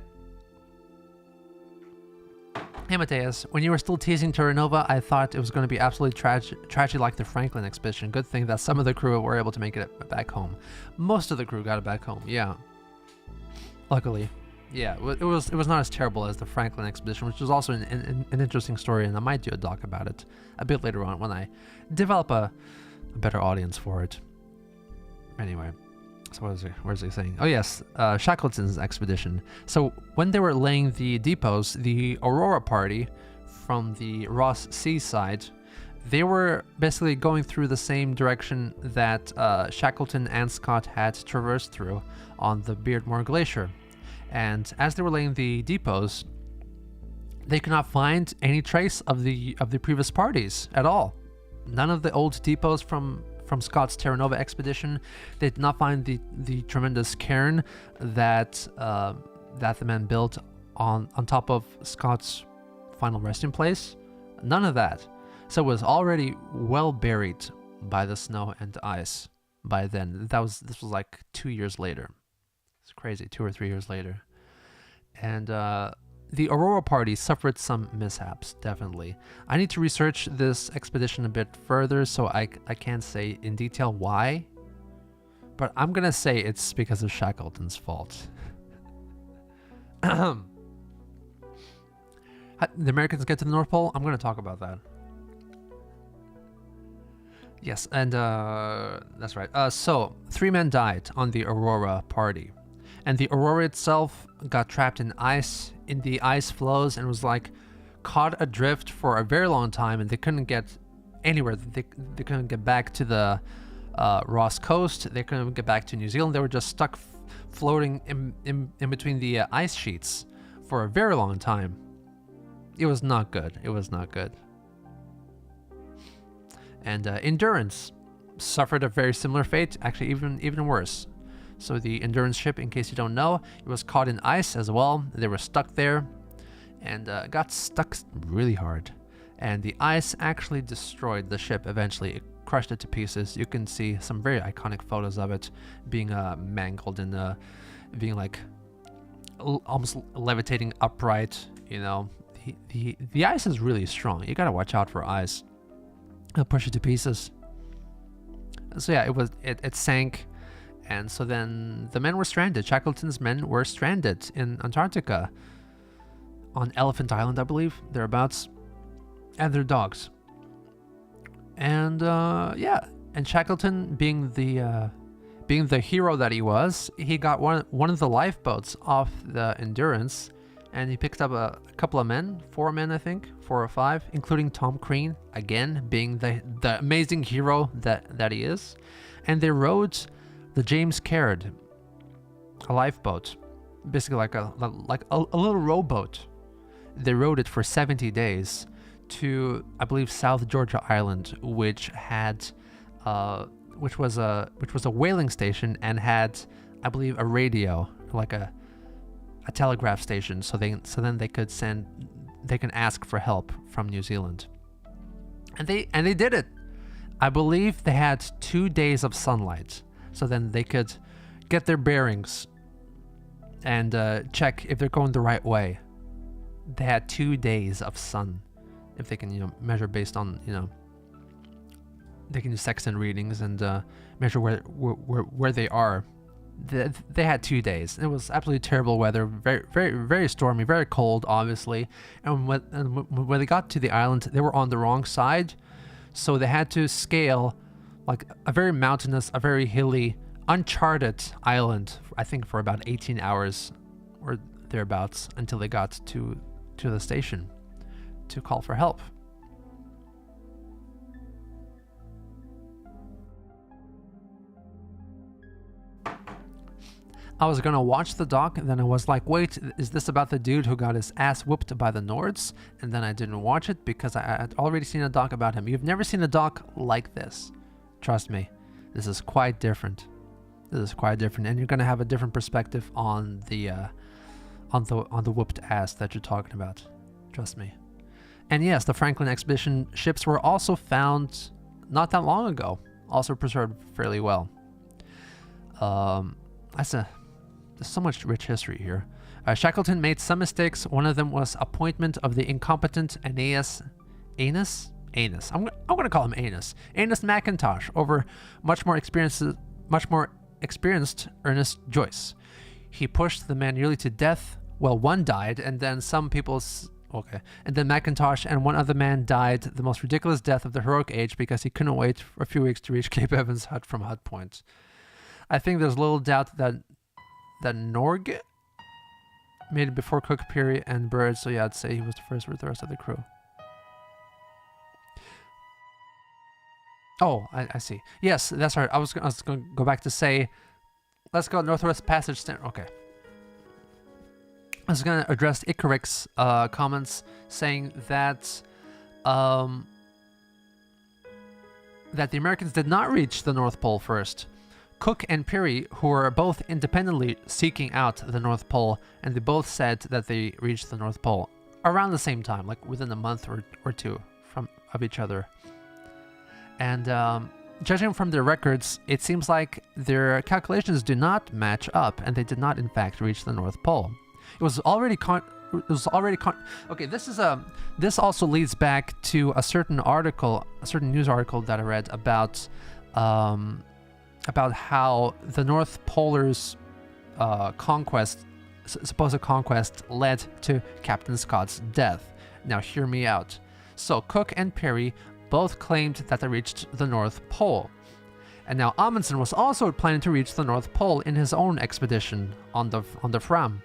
Hey Mateus, when you were still teasing Terra Nova, I thought it was going to be absolutely tragic like the Franklin expedition. Good thing that some of the crew were able to make it back home. Most of the crew got it back home, yeah. Luckily. Yeah, it was not as terrible as the Franklin expedition, which is also an interesting story, and I might do a doc about it a bit later on when I develop a better audience for it. Anyway. So what was he saying? Oh yes, Shackleton's expedition. So when they were laying the depots, the Aurora party from the Ross Sea side, They were basically going through the same direction that Shackleton and Scott had traversed through on the Beardmore Glacier. And as they were laying the depots, they could not find any trace of the previous parties at all. None of the old depots from Scott's Terra Nova expedition. They did not find the tremendous cairn that the men built on top of Scott's final resting place. None of that. So it was already well buried by the snow and ice by then. This was like 2 years later. It's crazy, 2 or 3 years later. And the Aurora party suffered some mishaps, definitely. I need to research this expedition a bit further, so I can't say in detail why, but I'm gonna say it's because of Shackleton's fault. The Americans get to the North Pole? I'm gonna talk about that. Yes, and that's right. So 3 men died on the Aurora party. And the Aurora itself got trapped in ice, in the ice floes, and was like caught adrift for a very long time, and they couldn't get anywhere. They couldn't get back to the Ross Coast. They couldn't get back to New Zealand. They were just stuck floating in between the ice sheets for a very long time. It was not good. It was not good. And Endurance suffered a very similar fate, actually even worse. So the Endurance ship, in case you don't know, it was caught in ice as well. They were stuck there and got stuck really hard. And the ice actually destroyed the ship eventually. It crushed it to pieces. You can see some very iconic photos of it being mangled and being like almost levitating upright. You know, the ice is really strong. You gotta watch out for ice. It'll push it to pieces. So yeah, it sank. And so then the men were stranded. Shackleton's men were stranded in Antarctica on Elephant Island, I believe, thereabouts, and their dogs. And yeah, and Shackleton, being the hero that he was, he got one of the lifeboats off the Endurance, and he picked up a couple of men, 4 men, I think, 4 or 5, including Tom Crean, again being the amazing hero that he is, and they rowed the James Caird, a lifeboat, basically like a little rowboat. They rowed it for 70 days to, I believe, South Georgia Island, which was a whaling station and had, I believe, a radio, like a telegraph station, so then they can ask for help from New Zealand, and they did it. I believe they had 2 days of sunlight. So then they could get their bearings and check if they're going the right way. They had 2 days of sun, if they can, measure based on, they can do sextant readings and measure where they are. They had 2 days. It was absolutely terrible weather, very, very, very stormy, very cold, obviously. And when they got to the island, they were on the wrong side, so they had to scale like a very mountainous, a very hilly, uncharted island, I think for about 18 hours or thereabouts, until they got to the station to call for help. I was gonna watch the doc, and then I was like, wait, is this about the dude who got his ass whooped by the Nords? And then I didn't watch it because I had already seen a doc about him. You've never seen a doc like this. Trust me, this is quite different. This is quite different, and you're gonna have a different perspective on the whooped ass that you're talking about. Trust me. And yes, the Franklin expedition ships were also found not that long ago, also preserved fairly well. There's so much rich history here. Shackleton made some mistakes. One of them was appointment of the incompetent Anus. I'm gonna call him Anus McIntosh over much more experienced Ernest Joyce. He pushed the man nearly to death. Well, one died, and then and then McIntosh and one other man died the most ridiculous death of the heroic age because he couldn't wait for a few weeks to reach Cape Evans Hut from Hut Point. I think there's little doubt that Norg made it before Cook, Peary, and Bird, so yeah, I'd say he was the first with the rest of the crew. Oh, I see. Yes, that's right. I was going to go back to say, let's go Northwest Passage. Okay. I was going to address Icaric's comments saying that that the Americans did not reach the North Pole first. Cook and Peary, who were both independently seeking out the North Pole, and they both said that they reached the North Pole around the same time, like within a month or two of each other. And judging from their records, it seems like their calculations do not match up, and they did not, in fact, reach the North Pole. It was already okay. This also leads back to a certain news article that I read about how the North Polar's supposed conquest led to Captain Scott's death. Now hear me out. So Cook and Peary both claimed that they reached the North Pole. And now Amundsen was also planning to reach the North Pole in his own expedition on the Fram.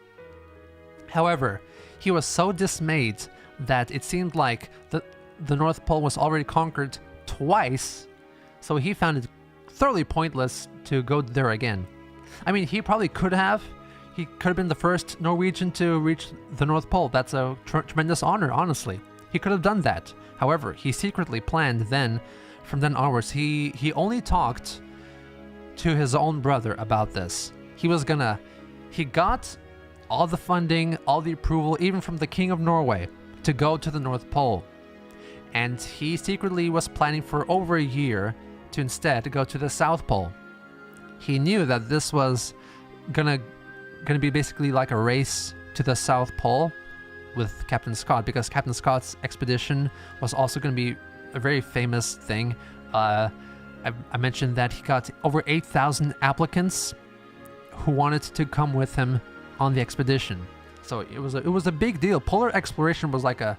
However, he was so dismayed that it seemed like the North Pole was already conquered twice, so he found it thoroughly pointless to go there again. I mean, he probably could have. He could have been the first Norwegian to reach the North Pole. That's a tremendous honor, honestly. He could have done that. However, he secretly planned from then onwards, he only talked to his own brother about this. He got all the funding, all the approval, even from the King of Norway, to go to the North Pole. And he secretly was planning for over a year to instead go to the South Pole. He knew that this was gonna be basically like a race to the South Pole with Captain Scott, because Captain Scott's expedition was also gonna be a very famous thing. I mentioned that he got over 8,000 applicants who wanted to come with him on the expedition. So it was a big deal. Polar exploration was like a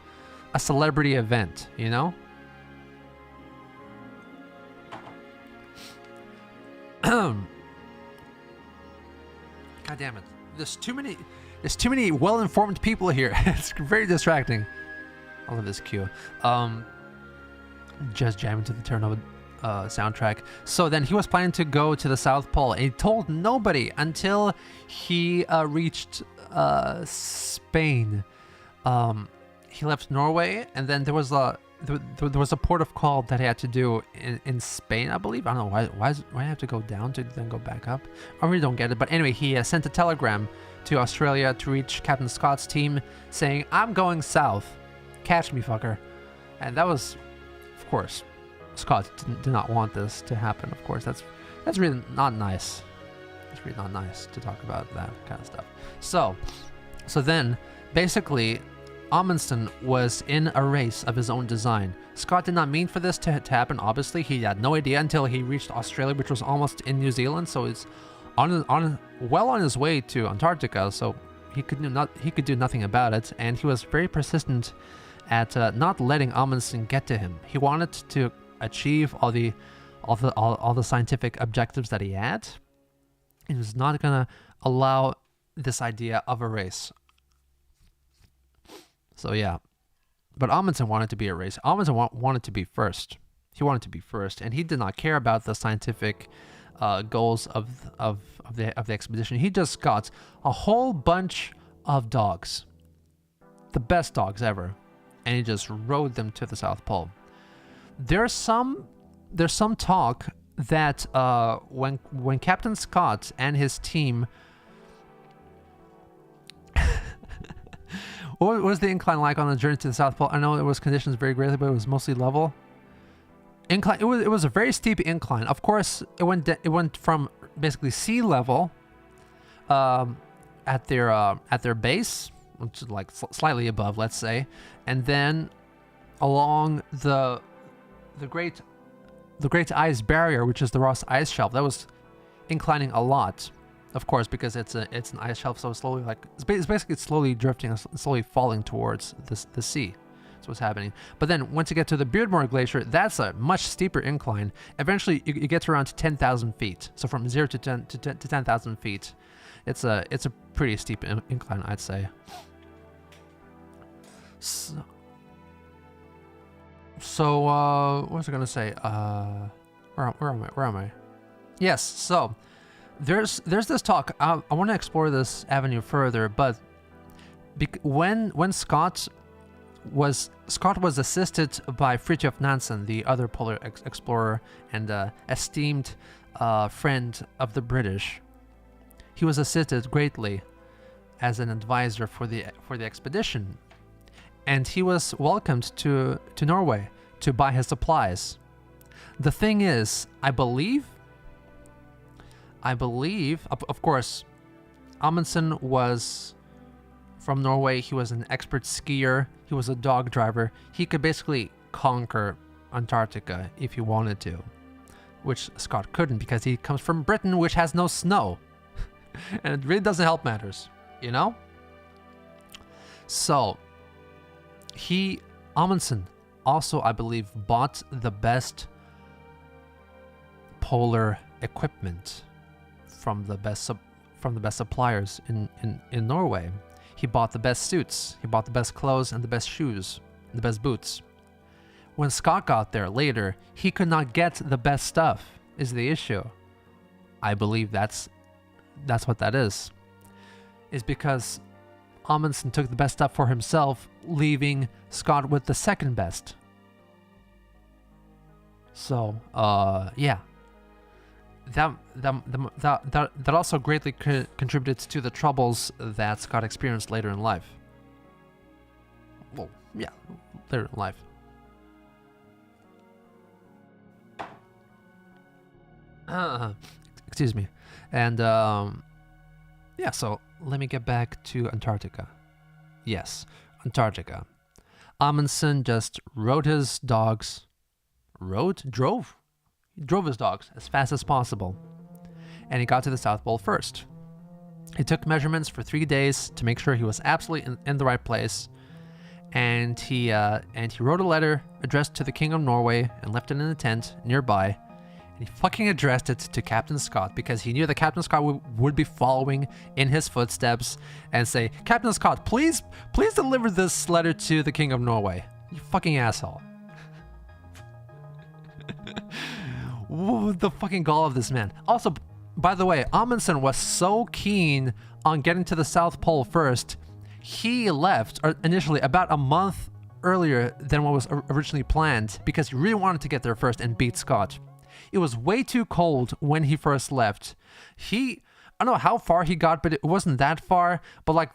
celebrity event, you know? God damn it. There's too many well-informed people here. It's very distracting. I love this cue. Just jamming to the Terra Nova soundtrack. So then he was planning to go to the South Pole, and he told nobody until he reached Spain. He left Norway, and then there was a port of call that he had to do in Spain, I believe. I don't know why I have to go down to then go back up. I really don't get it. But anyway, he sent a telegram to Australia to reach Captain Scott's team saying, "I'm going south. Catch me, fucker." And that was, of course, Scott did not want this to happen. Of course, that's really not nice. It's really not nice to talk about that kind of stuff. So then, basically, Amundsen was in a race of his own design. Scott did not mean for this to happen, obviously. He had no idea until he reached Australia, which was almost in New Zealand, so it's well on his way to Antarctica, so he could do nothing about it, and he was very persistent at not letting Amundsen get to him. He wanted to achieve all the scientific objectives that he had. He was not gonna allow this idea of a race. So yeah, but Amundsen wanted to be a race. Amundsen wanted to be first. He wanted to be first, and he did not care about the scientific goals of the expedition. He just got a whole bunch of dogs, the best dogs ever, and he just rode them to the South Pole. There's some talk that when Captain Scott and his team what was the incline like on the journey to the South Pole? I know it was conditions very greatly, but it was mostly level. Incline. It was a very steep incline. Of course, it went from basically sea level at their base, which is like slightly above, let's say, and then along the great ice barrier, which is the Ross Ice Shelf. That was inclining a lot, of course, because it's an ice shelf, so it's slowly drifting and slowly falling towards the sea. That's what's happening. But then once you get to the Beardmore Glacier, that's a much steeper incline. Eventually, you get to around 10,000 feet. So from 0 to 10,000 feet, it's a pretty steep incline, I'd say. So what was I gonna say? Where am I? Yes. So there's this talk. I want to explore this avenue further, but when Scott was assisted by Fridtjof Nansen, the other polar explorer and esteemed friend of the British. He was assisted greatly as an advisor for the expedition, and he was welcomed to Norway to buy his supplies. The thing is, I believe, of course, Amundsen was from Norway. He was an expert skier. He was a dog driver. He could basically conquer Antarctica if he wanted to, which Scott couldn't because he comes from Britain, which has no snow. And it really doesn't help matters, you know? So, Amundsen also, I believe, bought the best polar equipment from the best suppliers in Norway. He bought the best suits, he bought the best clothes and the best shoes, the best boots. When Scott got there later, he could not get the best stuff, is the issue. I believe that's what that is because Amundsen took the best stuff for himself, leaving Scott with the second best. So, yeah. That also greatly contributed to the troubles that Scott experienced later in life. Well, yeah, later in life. Excuse me. And, yeah, so let me get back to Antarctica. Yes, Antarctica. Amundsen just drove his dogs as fast as possible, and he got to the South Pole first. He took measurements for 3 days to make sure he was absolutely in the right place, and he wrote a letter addressed to the King of Norway and left it in a tent nearby. And he fucking addressed it to Captain Scott because he knew that Captain Scott would be following in his footsteps and say, "Captain Scott, please deliver this letter to the King of Norway." You fucking asshole. The fucking gall of this man. Also, by the way, Amundsen was so keen on getting to the South Pole first, he left initially about a month earlier than what was originally planned because he really wanted to get there first and beat Scott. It was way too cold when he first left. I don't know how far he got, but it wasn't that far. But like,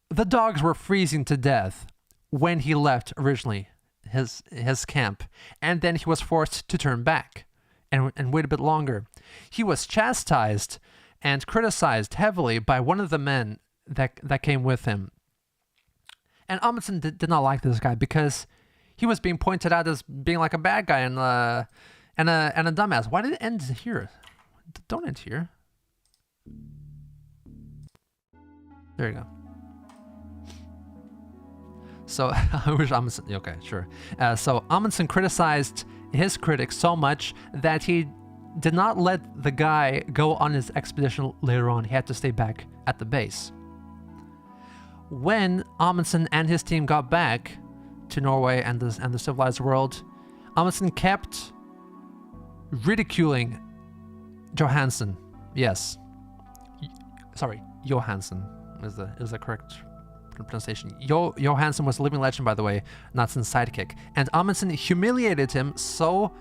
the dogs were freezing to death when he left originally his camp, and then he was forced to turn back and wait a bit longer. He was chastised and criticized heavily by one of the men that came with him. And Amundsen did not like this guy because he was being pointed out as being like a bad guy and a dumbass. Why did it end here? Don't end here. There you go. So I wish Amundsen. Okay, sure. So Amundsen criticized his critics so much that he did not let the guy go on his expedition later on. He had to stay back at the base. When Amundsen and his team got back to Norway and the civilized world, Amundsen kept ridiculing Johansen. Yes. Sorry, Johansen is the correct pronunciation. Johansen was a living legend, by the way, Nansen's sidekick. And Amundsen humiliated him so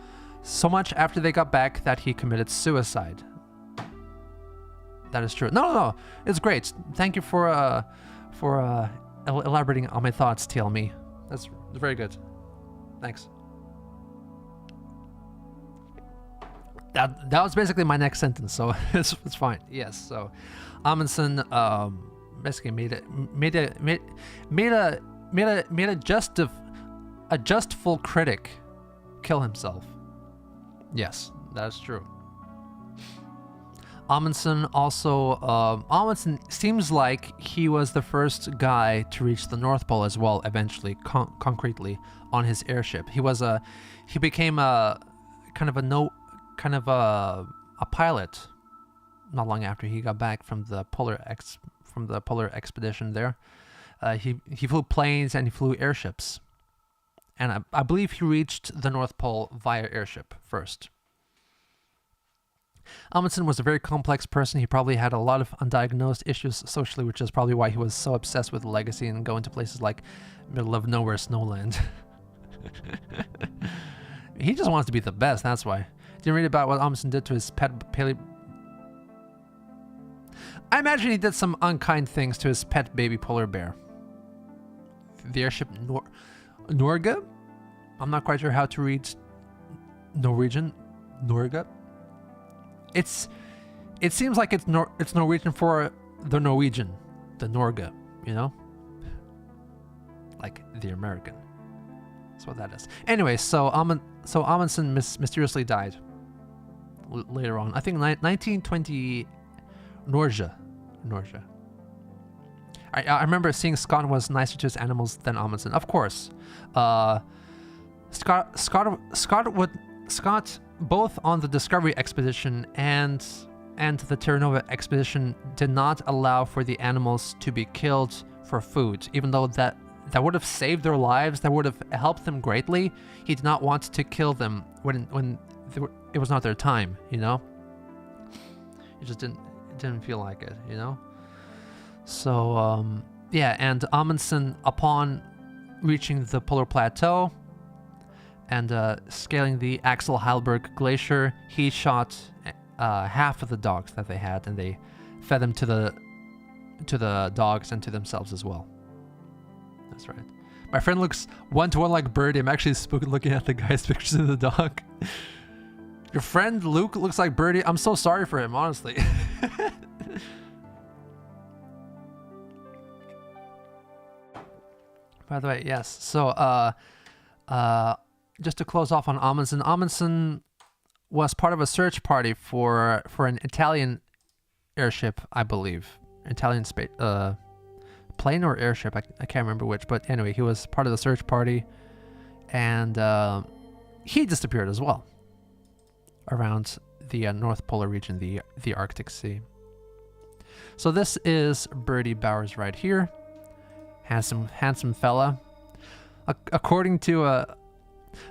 much after they got back that he committed suicide. That is true. No, it's great. Thank you for elaborating on my thoughts, TLM. That's very good. Thanks. That was basically my next sentence, so it's fine. Yes. So Amundsen basically made a justful critic kill himself. Yes, that is true. Amundsen seems like he was the first guy to reach the North Pole as well. Eventually, concretely on his airship, he became a pilot. Not long after he got back from the polar expedition there, he flew planes and he flew airships, and I believe he reached the North Pole via airship first. Amundsen was a very complex person. He probably had a lot of undiagnosed issues socially, which is probably why he was so obsessed with legacy and going to places like middle of nowhere snowland. He just wants to be the best, that's why. Did you read about what Amundsen did to his pet paley? I imagine he did some unkind things to his pet baby polar bear. The airship Norge? I'm not quite sure how to read Norwegian. Norge? It seems like it's Norwegian for the Norwegian. The Norge, you know? Like the American. That's what that is. Anyway, so Amundsen mysteriously died later on. I think 1920. Norge. I remember seeing Scott was nicer to his animals than Amundsen. Of course. Scott, both on the Discovery expedition and the Terra Nova expedition, did not allow for the animals to be killed for food, even though that would have saved their lives, that would have helped them greatly. He did not want to kill them when it was not their time, you know? He just didn't feel like it, you know? So, yeah, and Amundsen, upon reaching the polar plateau and scaling the Axel Heilberg Glacier, he shot half of the dogs that they had, and they fed them to the dogs and to themselves as well. That's right. My friend looks one-to-one like Birdie. I'm actually looking at the guy's pictures of the dog. Your friend Luke looks like Birdie. I'm so sorry for him, honestly. By the way, yes. So, just to close off on Amundsen. Amundsen was part of a search party for an Italian airship, I believe. Italian space plane or airship, I can't remember which, but anyway, he was part of the search party, and he disappeared as well around the North Polar region, the Arctic Sea. So this is Birdie Bowers right here. Handsome fella. According to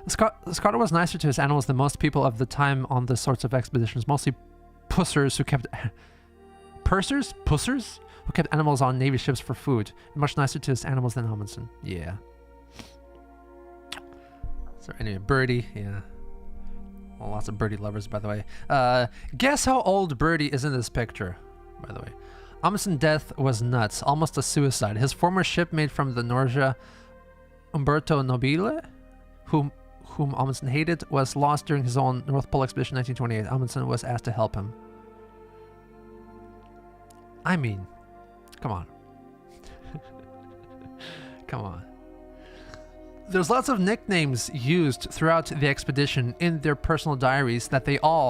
Scott was nicer to his animals than most people of the time on this sorts of expeditions, mostly pussers who kept pussers who kept animals on Navy ships for food. Much nicer to his animals than Amundsen. Yeah. So anyway, Birdie, yeah. Well, lots of Birdie lovers, by the way. Guess how old Birdie is in this picture, by the way. Amundsen's death was nuts, almost a suicide. His former shipmate from the Norge, Umberto Nobile, whom Amundsen hated, was lost during his own North Pole expedition in 1928. Amundsen was asked to help him. I mean, come on. Come on. There's lots of nicknames used throughout the expedition in their personal diaries that they all